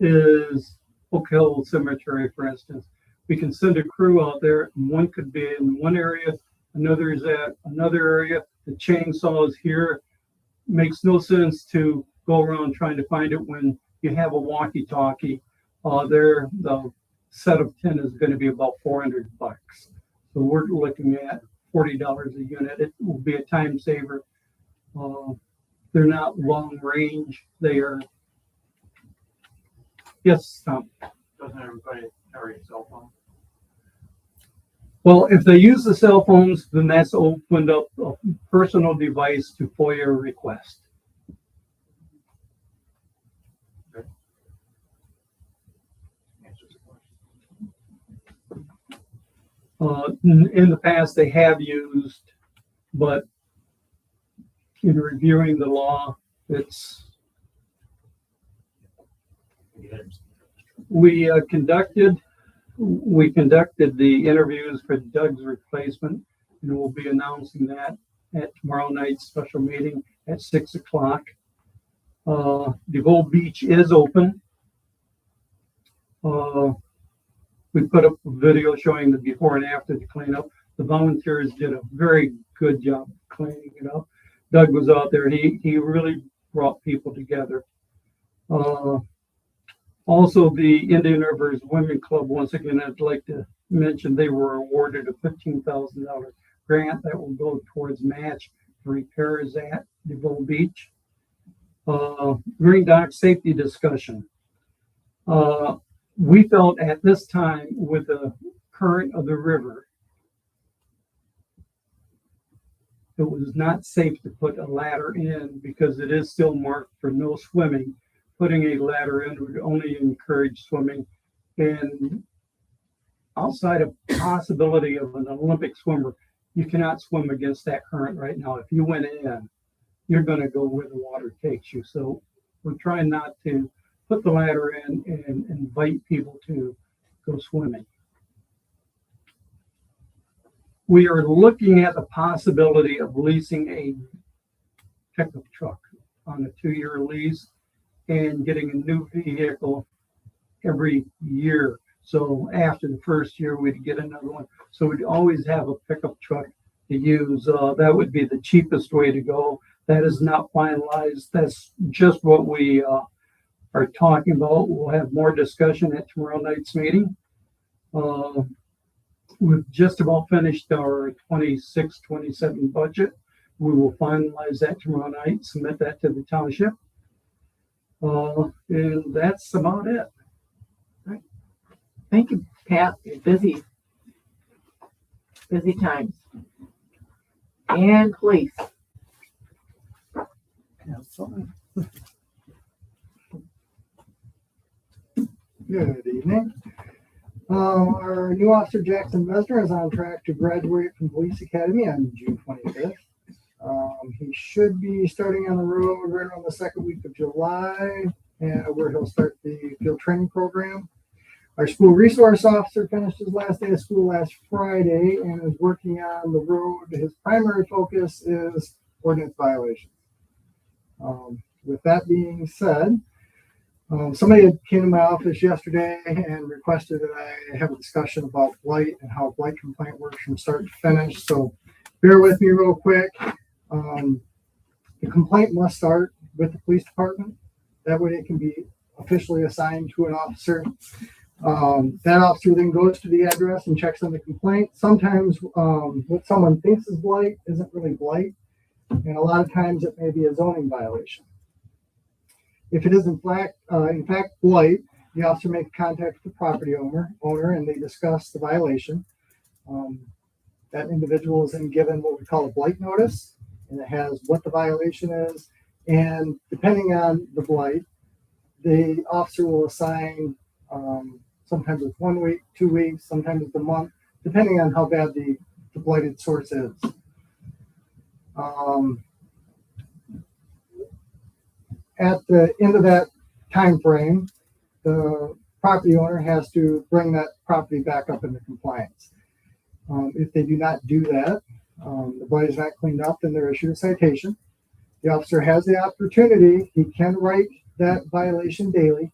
is Oak Hill Cemetery, for instance. We can send a crew out there, and one could be in one area, another is at another area. The chainsaw is here. Makes no sense to go around trying to find it when you have a walkie-talkie. The set of 10 is going to be about $400. So we're looking at $40 a unit. It will be a time saver. They're not long range. They are. Yes, Tom. Doesn't everybody carry a cell phone? Well, if they use the cell phones, then that's opened up a personal device to FOIA request. In the past, they have used, but in reviewing the law, we conducted the interviews for Doug's replacement, and we'll be announcing that at tomorrow night's special meeting at 6 o'clock. DeVoe Beach is open. We put up a video showing the before and after the cleanup. The volunteers did a very good job cleaning it up. Doug was out there. He really brought people together. Also, the Indian Rivers Women Club, once again, I'd like to mention they were awarded a $15,000 grant that will go towards match repairs at DeVoe Beach. Green Dock safety discussion. We felt at this time with the current of the river, it was not safe to put a ladder in because it is still marked for no swimming. Putting a ladder in would only encourage swimming. And outside of possibility of an Olympic swimmer, you cannot swim against that current right now. If you went in, you're going to go where the water takes you. So we're trying not to put the ladder in and invite people to go swimming. We are looking at the possibility of leasing a pickup truck on a 2-year lease and getting a new vehicle every year. So after the first year, we'd get another one. So we'd always have a pickup truck to use. That would be the cheapest way to go. That is not finalized. That's just what we are talking about. We'll have more discussion at tomorrow night's meeting. We've just about finished our 26-27 budget. We will finalize that tomorrow night, submit that to the township. And that's about it. Right. Thank you, Pat. You're busy times. And police. Have fun. Good evening. Our new officer, Jackson Mesner, is on track to graduate from Police Academy on June 25th. He should be starting on the road right around the second week of July, where he'll start the field training program. Our school resource officer finished his last day of school last Friday and is working on the road. His primary focus is ordinance violations. With that being said, somebody had came to my office yesterday and requested that I have a discussion about blight and how a blight complaint works from start to finish. So bear with me real quick. The complaint must start with the police department. That way it can be officially assigned to an officer. That officer then goes to the address and checks on the complaint. Sometimes what someone thinks is blight isn't really blight, and a lot of times it may be a zoning violation. If it is in fact blight, the officer makes contact with the property owner, and they discuss the violation. That individual is then given what we call a blight notice, and it has what the violation is. And depending on the blight, the officer will assign, sometimes it's 1 week, 2 weeks, sometimes it's a month, depending on how bad the blighted source is. At the end of that time frame, the property owner has to bring that property back up into compliance. If they do not do that, the blight is not cleaned up, then they're issued a citation. The officer has the opportunity, he can write that violation daily.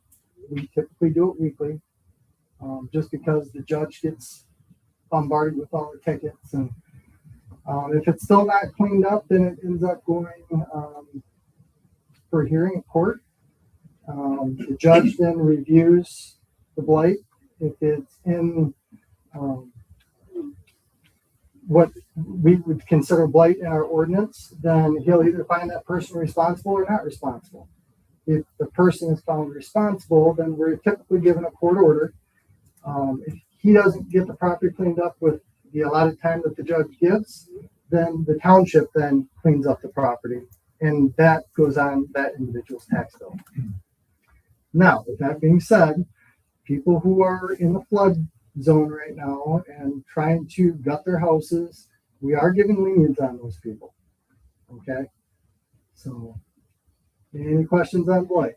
We typically do it weekly, just because the judge gets bombarded with all the tickets. And if it's still not cleaned up, then it ends up going for hearing in court. The judge then reviews the blight. If it's in what we would consider blight in our ordinance, then he'll either find that person responsible or not responsible. If the person is found responsible, then we're typically given a court order. If he doesn't get the property cleaned up with the allotted time that the judge gives, then the township then cleans up the property, and that goes on that individual's tax bill. Now, with that being said, people who are in the flood zone right now and trying to gut their houses, we are giving lenience on those people. Okay? So, any questions on blight?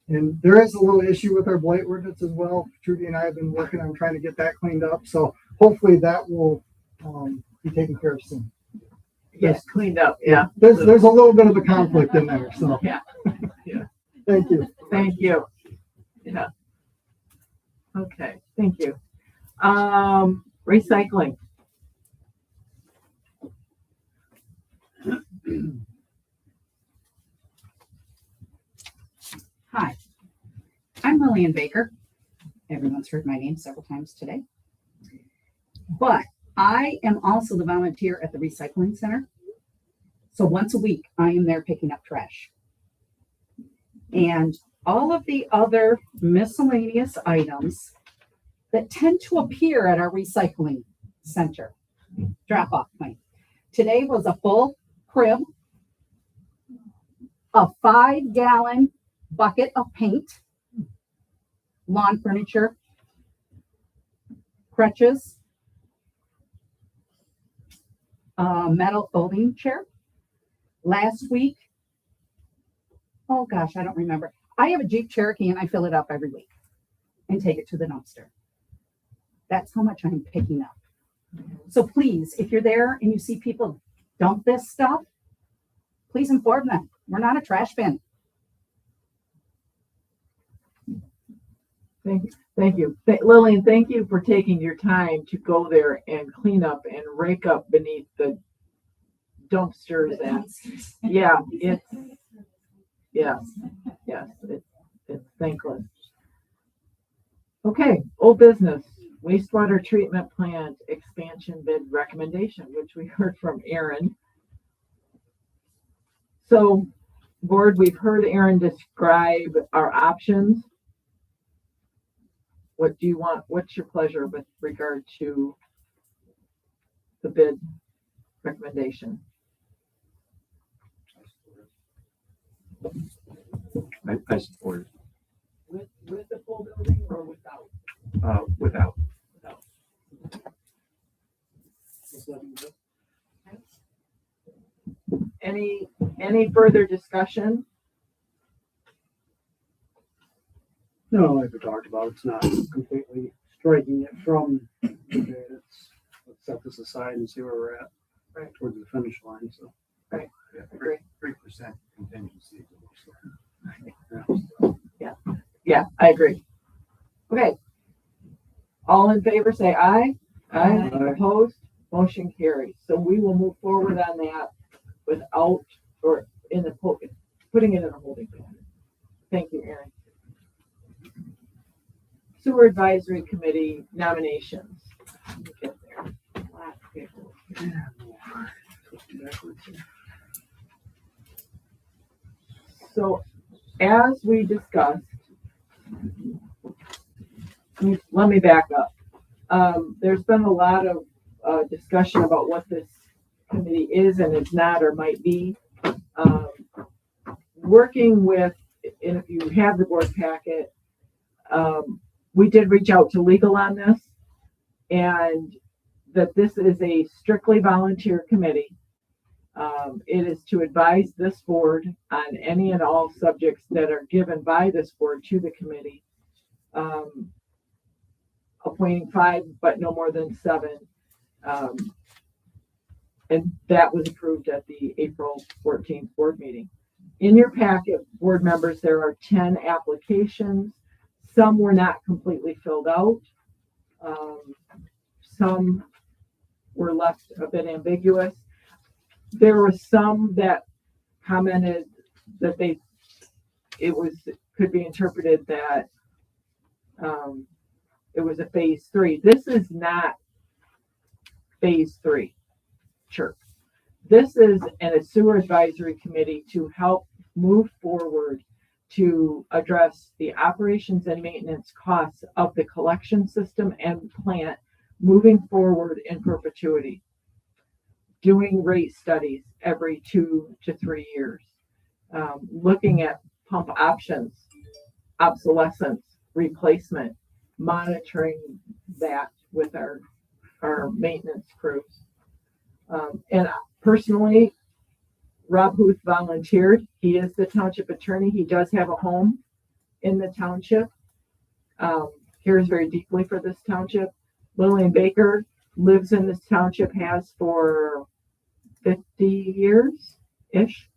And there is a little issue with our blight ordinance as well. Trudy and I have been working on trying to get that cleaned up. So hopefully that will be taken care of soon. Yes, cleaned up. Yeah. There's a little bit of a conflict in there. So Yeah. Yeah. Thank you. Thank you. Yeah. Okay. Thank you. Recycling. Hi, I'm Lillian Baker. Everyone's heard my name several times today. But I am also the volunteer at the recycling center. So once a week, I am there picking up trash. And all of the other miscellaneous items that tend to appear at our recycling center drop-off point. Today was a full crib, a 5-gallon bucket of paint, lawn furniture, crutches, a metal folding chair. Last week, oh gosh, I don't remember. I have a Jeep Cherokee and I fill it up every week and take it to the dumpster. That's how much I'm picking up. So please, if you're there and you see people dump this stuff, please inform them. We're not a trash bin. Thank you. Lillian, thank you for taking your time to go there and clean up and rake up beneath the dumpsters. And yeah, it's thankless. Okay, old business, wastewater treatment plant expansion bid recommendation, which we heard from Aaron. So, board, we've heard Aaron describe our options. What do you want? What's your pleasure with regard to the bid recommendation? I support With the full building or without? it. Without. any further discussion? No, like we talked about, it's not completely striking it from, okay, let's set this aside and see where we're at. Right. Towards the finish line, so. Agree. 3% contingency. Yeah, I agree. Okay. All in favor, say aye. Aye. Opposed? Motion carries. So we will move forward on that without, or in the, putting it in a holding pattern. Thank you, Aaron. Sewer Advisory Committee nominations. Let me get there. Last paper. So as we discussed, let me back up. There's been a lot of discussion about what this committee is and is not or might be. Working with, and if you have the board packet, we did reach out to legal on this, and that this is a strictly volunteer committee. It is to advise this board on any and all subjects that are given by this board to the committee. Appointing 5, but no more than 7. And that was approved at the April 14th board meeting. In your packet, board members, there are 10 applications. Some were not completely filled out. Some were left a bit ambiguous. There were some that commented that could be interpreted that it was a phase 3. This is not phase 3, church. This is a sewer advisory committee to help move forward to address the operations and maintenance costs of the collection system and plant moving forward in perpetuity. Doing rate studies every 2 to 3 years. Looking at pump options, obsolescence, replacement, monitoring that with our maintenance crews. And personally, Rob Huth volunteered. He is the township attorney. He does have a home in the township. Cares very deeply for this township. Lillian Baker lives in this township, has for 50 years-ish.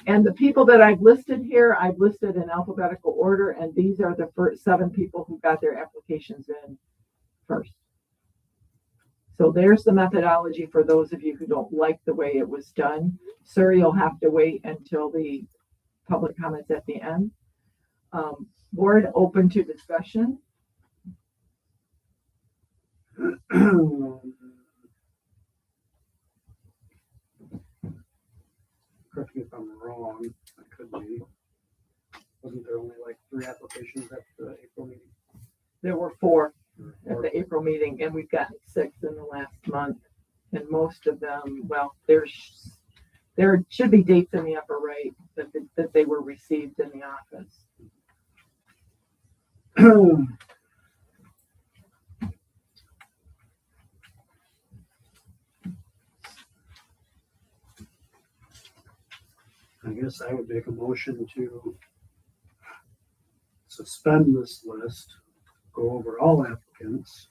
And the people that I've listed here, I've listed in alphabetical order, and these are the first 7 people who got their applications in first. So there's the methodology for those of you who don't like the way it was done. Sir, you'll have to wait until the public comments at the end. Board open to discussion. Correct me if I'm wrong, I could be. Wasn't there only like 3 applications at the April meeting? There were 4 at the April meeting, and we've gotten 6 in the last month. And most of them, well, there should be dates in the upper right that they were received in the office. I guess I would make a motion to suspend this list, go over all applicants.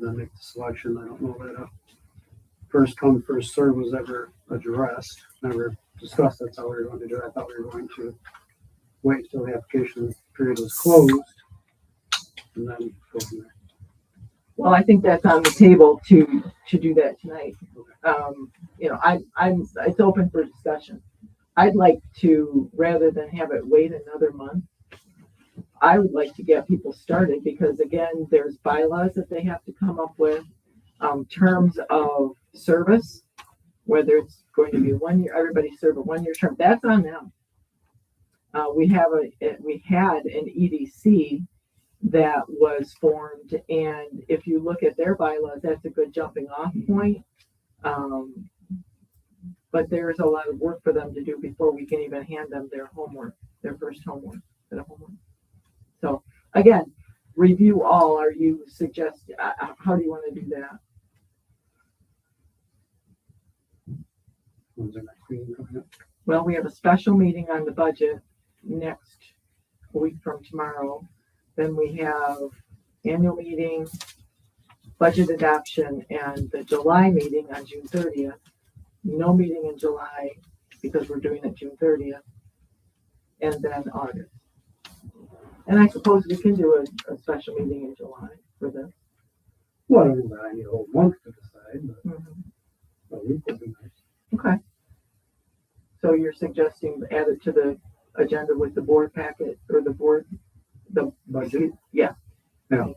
Then make the selection. I don't know that a first come, first serve was ever addressed, never discussed. That's how we were going to do it. I thought we were going to wait until the application period was closed and then go from there. Well, I think that's on the table to do that tonight. It's open for discussion. I'd like to, rather than have it wait another month, I would like to get people started because again, there's bylaws that they have to come up with, terms of service, whether it's going to be 1 year, everybody serve a 1 year term, that's on them. We had an EDC that was formed, and if you look at their bylaws, that's a good jumping off point. But there's a lot of work for them to do before we can even hand them their homework, their first homework, So again, review all, are you suggest, how do you want to do that? When's the next meeting coming up? Well, we have a special meeting on the budget next week from tomorrow. Then we have annual meeting, budget adoption, and the July meeting on June 30th. No meeting in July because we're doing it June 30th. And then August. And I suppose we can do a special meeting in July for this. Well, I don't know that I need a whole month to decide, but Mm-hmm. a week would be nice. Okay. So you're suggesting add it to the agenda with the board packet or the Budget? Yeah. Yeah.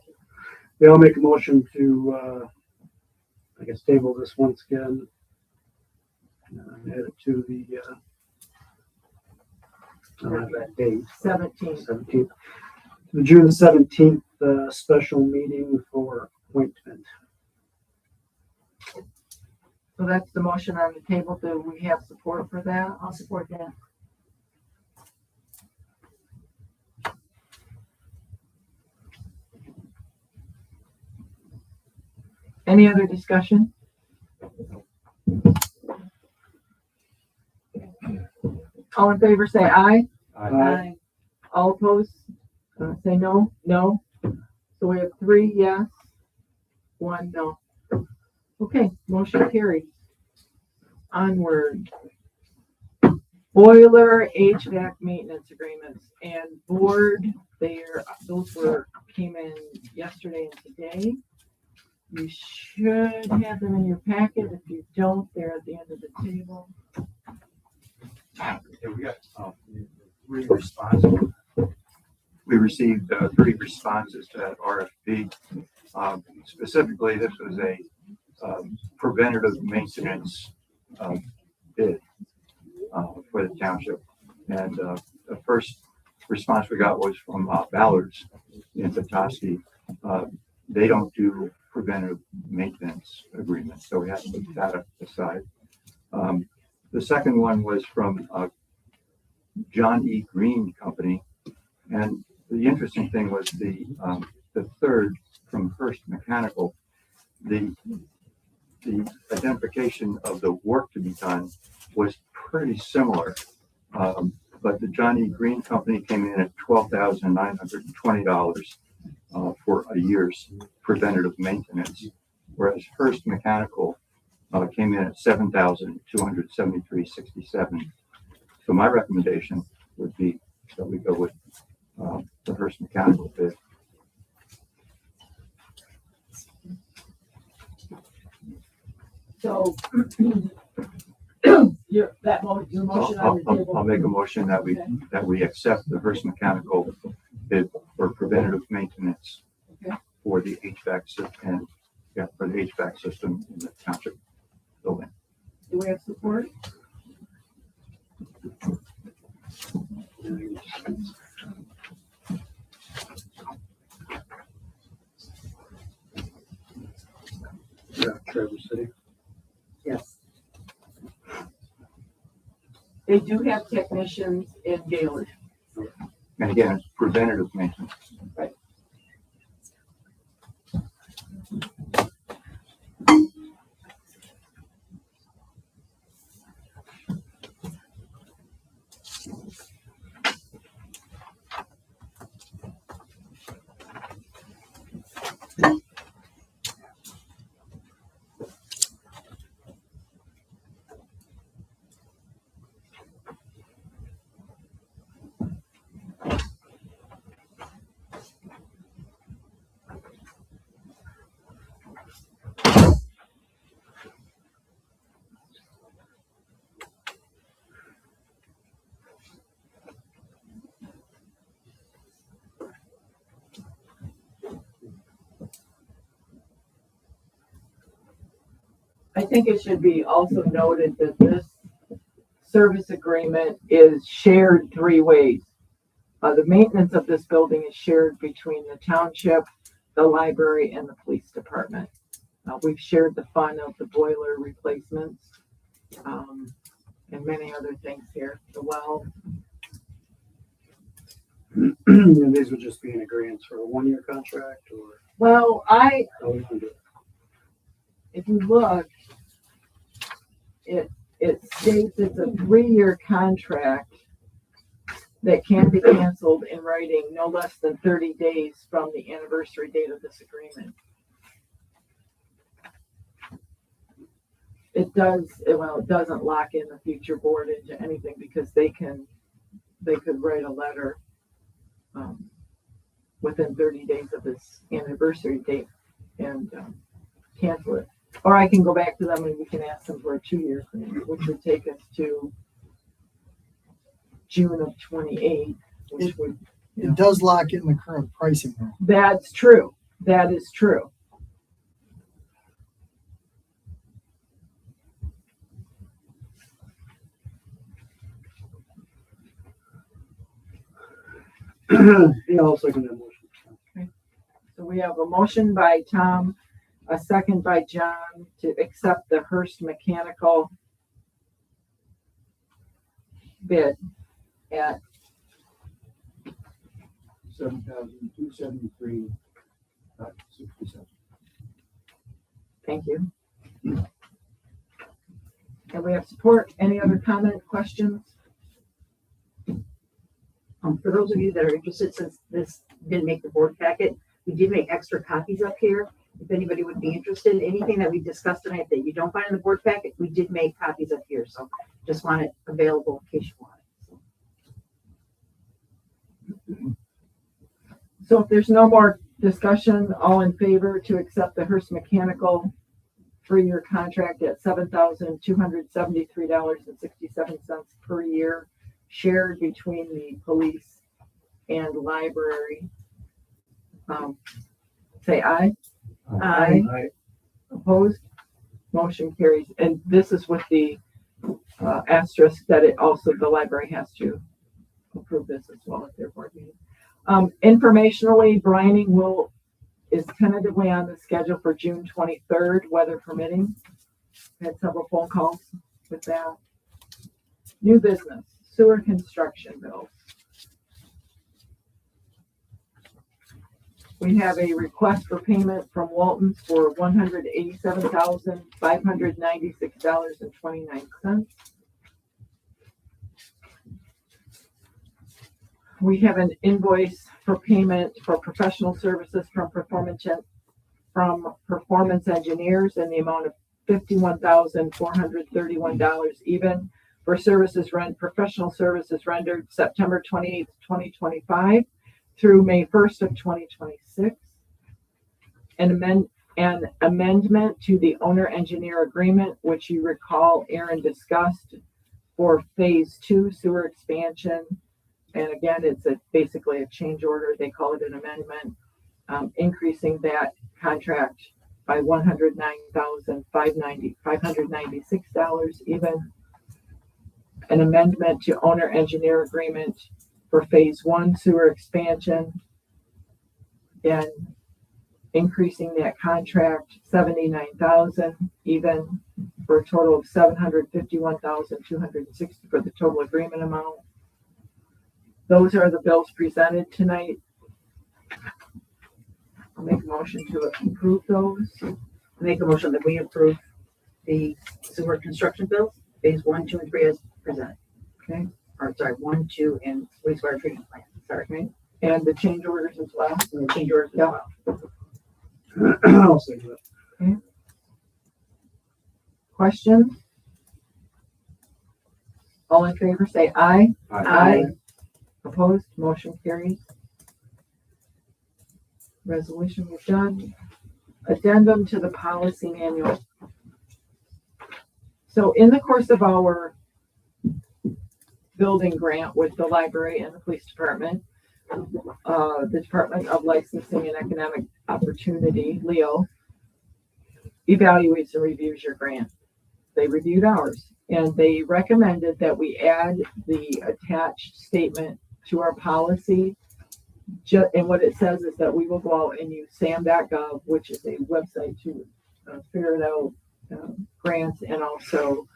Yeah, I'll make a motion to, I guess, table this once again. Add it to the, I don't have that date. 17th. 17th. The June 17th, special meeting for appointment. So that's the motion on the table. Do we have support for that? I'll support that. Any other discussion? All in favor, say aye. Aye. All opposed, say no. No. So we have 3 yes, 1 no. Okay, motion carried. Onward. Boiler HVAC maintenance agreements and board, those came in yesterday and today. You should have them in your packet. If you don't, they're at the end of the table. Yeah, we got 3 responses. We received 3 responses to that RFP. Specifically, this was a preventative maintenance bid for the township. And the first response we got was from Ballard's in Petoskey. They don't do preventative maintenance agreements, so we have to put that aside. The second one was from John E. Green Company, and the interesting thing was the third from Hearst Mechanical. The identification of the work to be done was pretty similar, but the John E. Green Company came in at $12,920 for a year's preventative maintenance, whereas Hearst Mechanical came in at $7,273.67. So my recommendation would be that we go with the Hearst Mechanical bid. So your motion on the table. I'll make a motion that we accept the Hearst Mechanical bid for preventative maintenance for the HVAC system for the HVAC system in the township building. Do we have support? Yeah, Traverse City. Yes. They do have technicians in Gaylord. And again, it's preventative maintenance. Right. I think it should be also noted that this service agreement is shared 3 ways. The maintenance of this building is shared between the township, the library, and the police department. We've shared the fun of the boiler replacements and many other things here. The well. And these would just be in agreement for a 1-year contract or Well, how we want to do it. if you look, it states it's a 3-year contract that can be canceled in writing no less than 30 days from the anniversary date of this agreement. It doesn't lock in the future board into anything because they could write a letter within 30 days of this anniversary date and cancel it. Or I can go back to them and we can ask them for a 2-year agreement, which would take us to June of 28, which would. It does lock in the current pricing though. That's true. That is true. Yeah, I'll second that motion. So we have a motion by Tom, a second by John to accept the Hearst Mechanical bid at $7,273.67. Thank you. And we have support. Any other comment, questions? For those of you that are interested, since this didn't make the board packet, we did make extra copies up here. If anybody would be interested, anything that we discussed tonight that you don't find in the board packet, we did make copies up here. So just want it available in case you want it. So if there's no more discussion, all in favor to accept the Hearst Mechanical 3-year contract at $7,273.67 per year, shared between the police and library. Say aye. Aye. Opposed? Motion carries. And this is with the asterisk that it also, the library has to approve this as well at their board meeting. Informationally, Brianing is tentatively on the schedule for June 23rd, weather permitting. Had several phone calls with that. New business, sewer construction bills. We have a request for payment from Walton's for $187,596.29. We have an invoice for payment for professional services from Performance Engineers in the amount of $51,431 even for professional services rendered September 28th, 2025 through May 1st of 2026. An amendment to the owner engineer agreement, which you recall Aaron discussed for phase 2 sewer expansion. And again, it's basically a change order. They call it an amendment, increasing that contract by $109,596 even. An amendment to owner engineer agreement for phase 1 sewer expansion, and increasing that contract $79,000 even for a total of $751,260 for the total agreement amount. Those are the bills presented tonight. I'll make a motion to approve those. Make a motion that we approve the sewer construction bills, phase 1, 2, and 3 as presented. Okay. Or sorry, 1, 2, and wastewater treatment plant. Sorry. Okay. And the change orders as well. And the change orders as well. I'll second that. Okay. Questions? All in favor, say aye. Aye. Opposed? Motion carries. Resolution was done. Addendum to the policy manual. So in the course of our building grant with the library and the police department, the Department of Licensing and Economic Opportunity, LEO, evaluates and reviews your grant. They reviewed ours and they recommended that we add the attached statement to our policy. And what it says is that we will go out and use sam.gov, which is a website to figure out grants, and also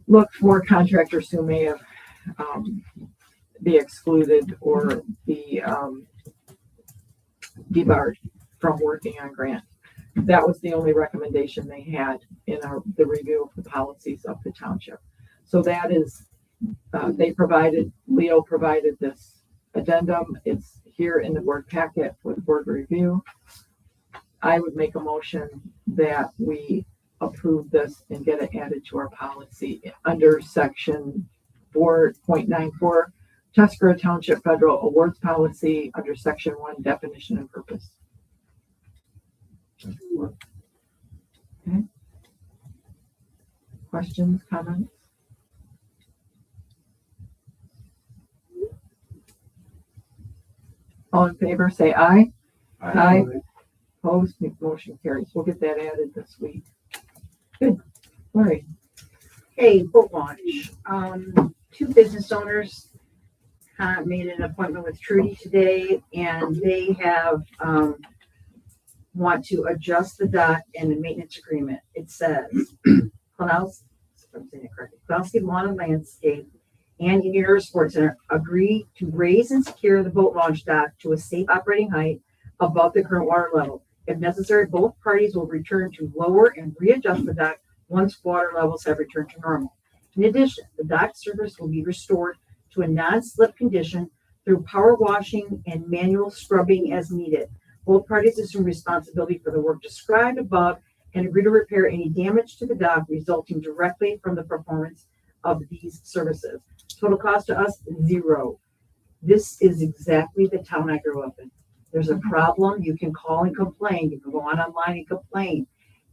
look for contractors who may have be excluded or be debarred from working on grant. That was the only recommendation they had in the review of the policies of the township. So that is, Leo provided this addendum. It's here in the board packet for the board review. I would make a motion that we approve this and get it added to our policy under section 4.94, Tuscarora Township Federal Awards Policy, under section 1, definition and purpose. Okay. Questions, comments? All in favor, say aye. Aye. Opposed, motion carries. We'll get that added this week. Good. All right. Hey, boat launch. Two business owners made an appointment with Trudy today, and they have want to adjust the dock and the maintenance agreement. It says, Klonowski, if I'm saying it correctly, Klonowski Lawn and Landscape and Indian River Sports Center agree to raise and secure the boat launch dock to a safe operating height above the current water level. If necessary, both parties will return to lower and readjust the dock once water levels have returned to normal. In addition, the dock surface will be restored to a non-slip condition through power washing and manual scrubbing as needed. Both parties assume responsibility for the work described above and agree to repair any damage to the dock resulting directly from the performance of these services. Total cost to us, $0. This is exactly the town I grew up in. There's a problem, you can call and complain. You can go online and complain.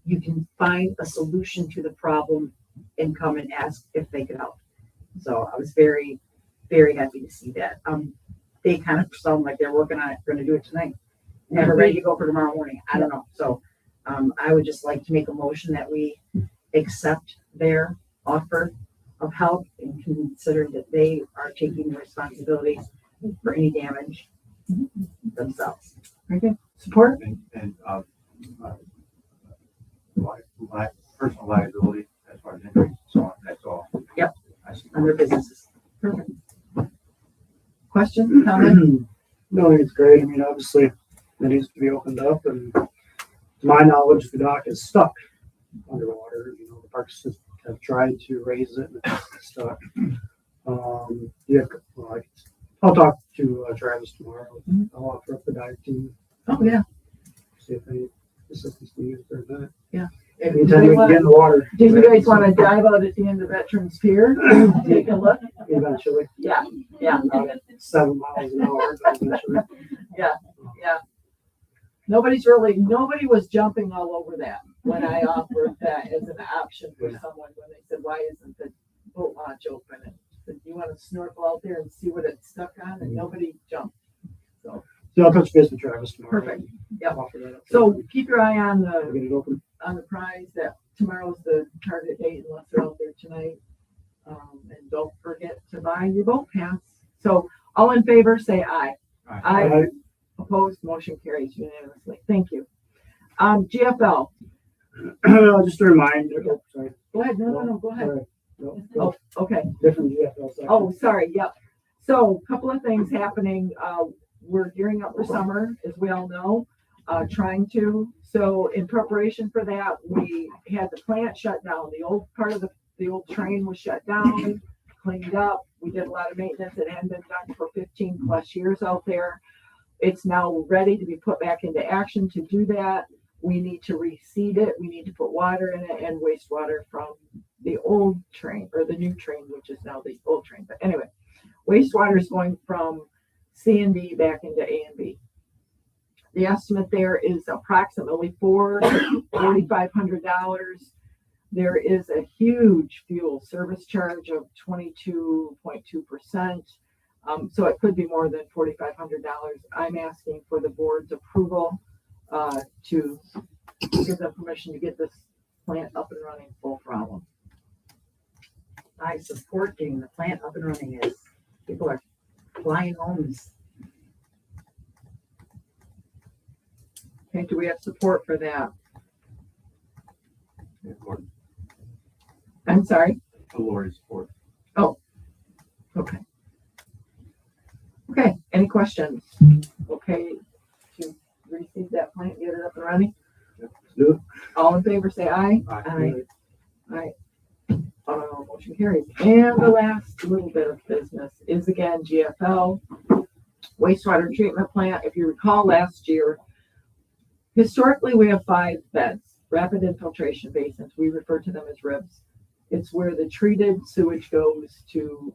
You can find a solution to the problem and come and ask if they could help. So I was very, very happy to see that. They kind of sound like they're working on it, going to do it tonight. Never ready to go for tomorrow morning. I don't know. So I would just like to make a motion that we accept their offer of help and consider that they are taking the responsibility for any damage themselves. Very good. Support? And my personal liability as far as injuries, so on, that's all. Yep. I support. On their businesses. Perfect. Questions, comments? No, I think it's great. I mean, obviously, it needs to be opened up, and to my knowledge, the dock is stuck underwater. You know, the parks have tried to raise it, and it's stuck. Yeah, well, I'll talk to Travis tomorrow. I'll offer up the dive team. Oh, yeah. See if any assistance needed for that. Yeah. Anytime we can get in the water. Do you guys want to dive out at the end of Veterans Pier? Take a look? Eventually. Yeah, yeah. About 7 miles an hour, but eventually. Yeah. Nobody was jumping all over that when I offered that as an option for someone when they said, why isn't the boat launch open? And said, you want to snorkel out there and see what it's stuck on? And nobody jumped. So I'll touch base with Travis tomorrow. Perfect. Yep. Offer that up. So keep your eye on I'll get it open. the prize. That tomorrow's the target date unless they're out there tonight. And don't forget to buy your boat pass. So all in favor, say aye. Aye. Opposed, motion carries unanimously. Thank you. GFL. Just a reminder. Oh, sorry. Go ahead. No, go ahead. Sorry. No, Oh, okay. different GFL section. Oh, sorry. Yep. So a couple of things happening. We're gearing up for summer, as we all know, trying to. So in preparation for that, we had the plant shut down. The old part of the old train was shut down, cleaned up. We did a lot of maintenance. It hadn't been done for 15 plus years out there. It's now ready to be put back into action. To do that, we need to reseed it. We need to put water in it and wastewater from the old train, or the new train, which is now the old train. But anyway, wastewater is going from C and D back into A and B. The estimate there is approximately $4,500. There is a huge fuel service charge of 22.2%. So it could be more than $4,500. I'm asking for the board's approval to give them permission to get this plant up and running full throttle. I support getting the plant up and running as people are flying homes. Okay, do we have support for that? I'm sorry. The Lori's support. Oh, okay. Okay, any questions? Okay, to receive that plan, get it up and running? do it. All in favor, say aye. Aye. Aye. Motion carries. And the last little bit of business is again GFL wastewater treatment plant. If you recall last year, historically we have 5 beds, rapid infiltration basins. We refer to them as RIBs. It's where the treated sewage goes to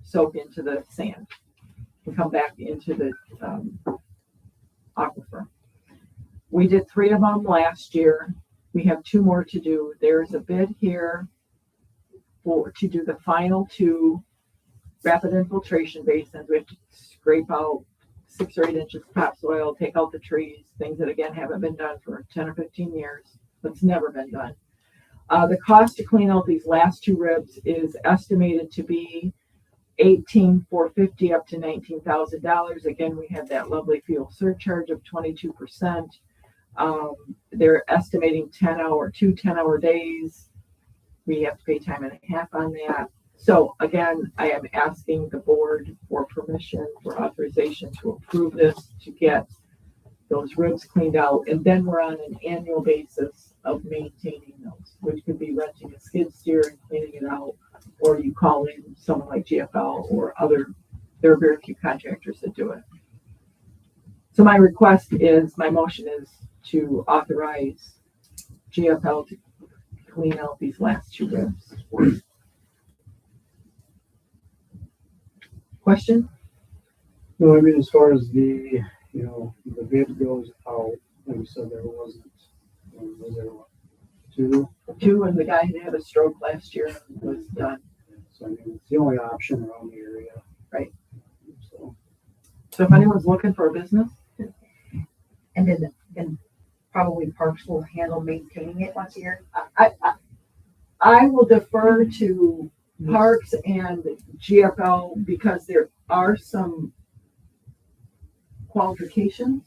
soak into the sand and come back into the aquifer. We did 3 of them last year. We have 2 more to do. There's a bid here to do the final 2 rapid infiltration basins. We have to scrape out 6 or 8 inches of topsoil, take out the trees, things that again haven't been done for 10 or 15 years. That's never been done. The cost to clean out these last 2 ribs is estimated to be $18,450 up to $19,000. Again, we have that lovely fuel surcharge of 22%. They're estimating 2 10-hour days. We have to pay time and a half on that. So again, I am asking the board for permission, for authorization to approve this, to get those ribs cleaned out. And then we're on an annual basis of maintaining those, which could be renting a skid steer and cleaning it out, or you call in someone like GFL or other, there are very few contractors that do it. So my motion is to authorize GFL to clean out these last 2 ribs. Question? No, I mean, as far as the bid goes out, like you said, there wasn't, was there what, 2? 2, and the guy had a stroke last year and was done. So I mean, it's the only option around the area. Right. So if anyone's looking for a business, And then probably Parks will handle maintaining it once a year. I will defer to Parks and GFL because there are some qualifications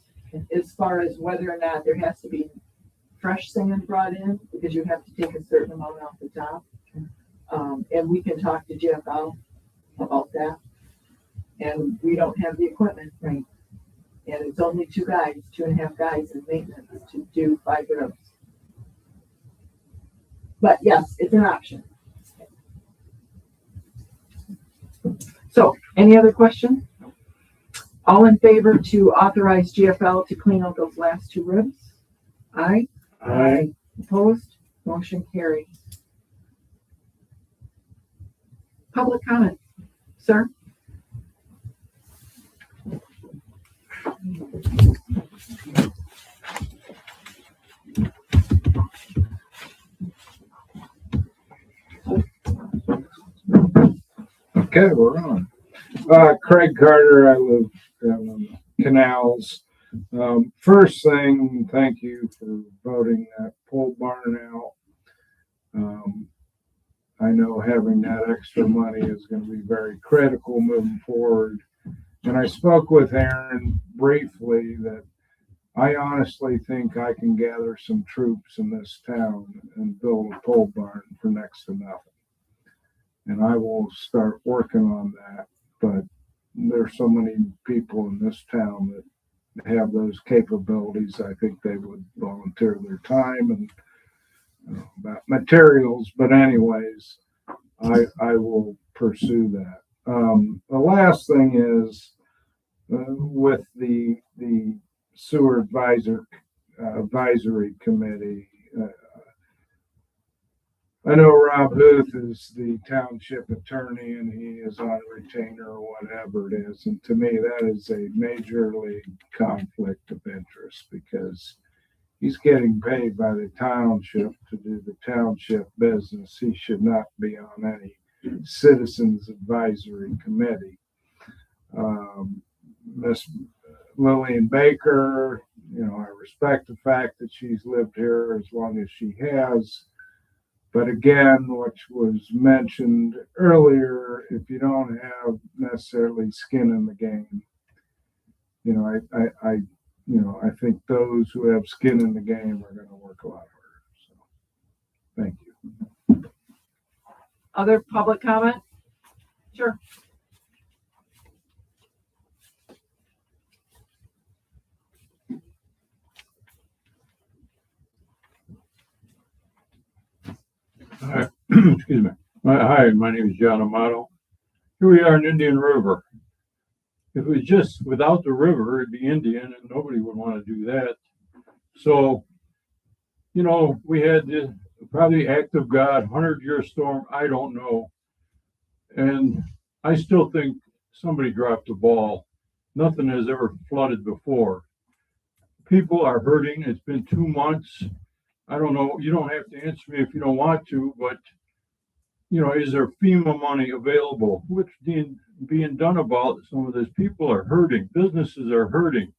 as far as whether or not there has to be fresh sand brought in, because you have to take a certain amount off the top. And we can talk to GFL about that. And we don't have the equipment, right? And it's only 2.5 guys in maintenance to do 5 ribs. But yes, it's an option. So, any other questions? All in favor to authorize GFL to clean out those last 2 ribs? Aye. Aye. Opposed? Motion carried. Public comment, sir? Okay, we're on. Craig Carter, I live in Canals. First thing, thank you for voting that pole barn out. I know having that extra money is going to be very critical moving forward. And I spoke with Aaron briefly that I honestly think I can gather some troops in this town and build a pole barn for next to nothing. And I will start working on that. But there's so many people in this town that have those capabilities. I think they would volunteer their time and about materials. But anyways, I will pursue that. The last thing is with the sewer advisory committee. I know Rob Huth is the township attorney and he is on retainer or whatever it is. And to me, that is a majorly conflict of interest because he's getting paid by the township to do the township business. He should not be on any citizens advisory committee. Miss Lillian Baker, I respect the fact that she's lived here as long as she has. But again, which was mentioned earlier, if you don't have necessarily skin in the game, I think those who have skin in the game are going to work a lot harder. So, thank you. Other public comment? Sure. Excuse me. Hi, my name is John Amato. Here we are in Indian River. If it was just without the river, it'd be Indian and nobody would want to do that. So, you know, we had this probably act of God, 100-year storm, I don't know. And I still think somebody dropped the ball. Nothing has ever flooded before. People are hurting. It's been 2 months. I don't know. You don't have to answer me if you don't want to, but you know, is there FEMA money available? What's being done about some of this? People are hurting. Businesses are hurting.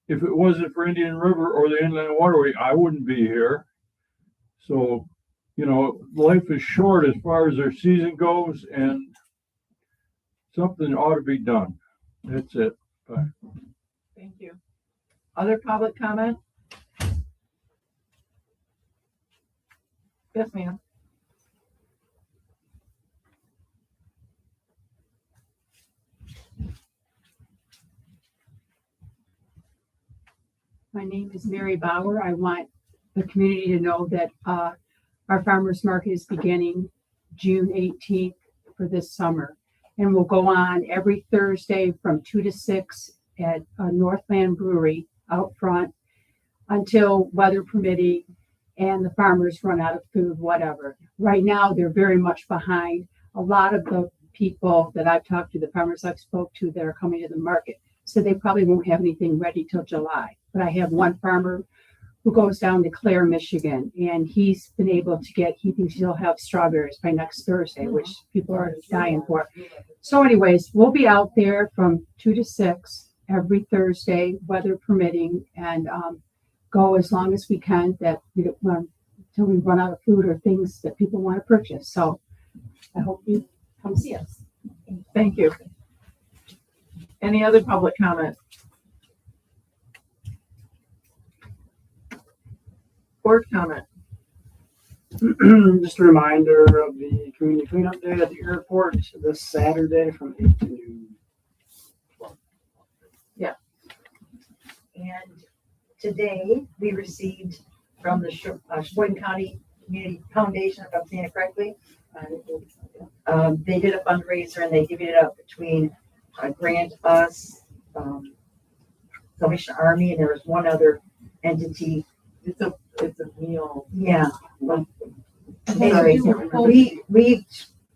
If it wasn't for Indian River or the Inland Waterway, I wouldn't be here. So, you know, life is short as far as their season goes, and something ought to be done. That's it. Bye. Thank you. Other public comment? Yes, ma'am. My name is Mary Bauer. I want the community to know that our farmers market is beginning June 18th for this summer. And we'll go on every Thursday from 2 to 6 at Northland Brewery out front until weather permitting and the farmers run out of food, whatever. Right now, they're very much behind. A lot of the people that I've talked to, the farmers I've spoke to that are coming to the market, so they probably won't have anything ready till July. But I have one farmer who goes down to Clare, Michigan, and he's been able to get, he thinks he'll have strawberries by next Thursday, which people are dying for. So anyways, we'll be out there from 2 to 6 every Thursday, weather permitting, and go as long as we can that we don't, until we run out of food or things that people want to purchase. So I hope you come see us. Thank you. Any other public comment? Board comment. Just a reminder of the community cleanup day at the airport this Saturday from 8 to noon. Yeah. And today we received from the Sheboygan County Community Foundation, if I'm saying it correctly. They did a fundraiser and they divvied it up between Grant Us, Salvation Army, and there was one other entity. It's a meal. Yeah. Anyway, we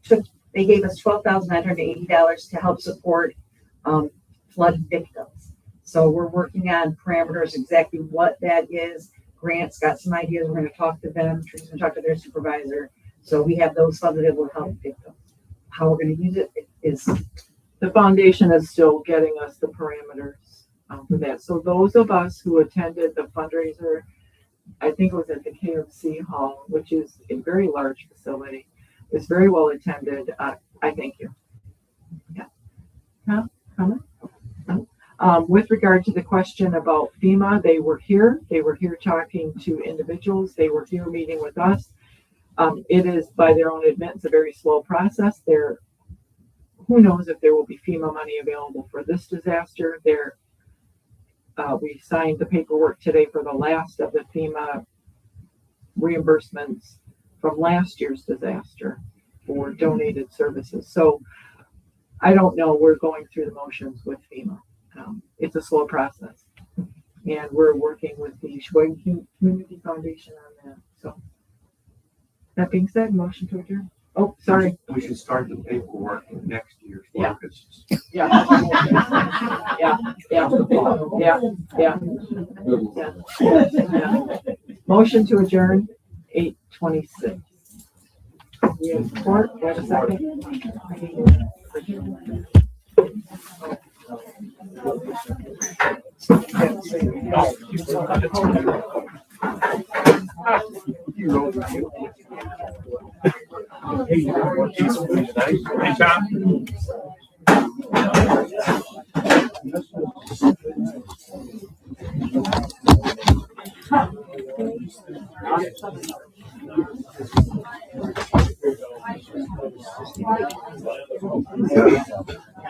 took, they gave us $12,980 to help support flood victims. So we're working on parameters, exactly what that is. Grant's got some ideas. We're going to talk to them. Teresa's going to talk to their supervisor. So we have those funds that will help victims. How we're going to use it is. The foundation is still getting us the parameters for that. So those of us who attended the fundraiser, I think it was at the KFC Hall, which is a very large facility. It was very well attended. I thank you. Yeah. Comment? With regard to the question about FEMA, they were here. They were here talking to individuals. They were here meeting with us. It is, by their own admittance, a very slow process. Who knows if there will be FEMA money available for this disaster. We signed the paperwork today for the last of the FEMA reimbursements from last year's disaster for donated services. So I don't know. We're going through the motions with FEMA. It's a slow process. And we're working with the Sheboygan Community Foundation on that. So that being said, motion to adjourn. Oh, sorry. We should start the paperwork for next year's Yeah. work. It's Yeah. Yeah. Motion to adjourn, 8:26. We have support, do I have a second? Hey, Tom.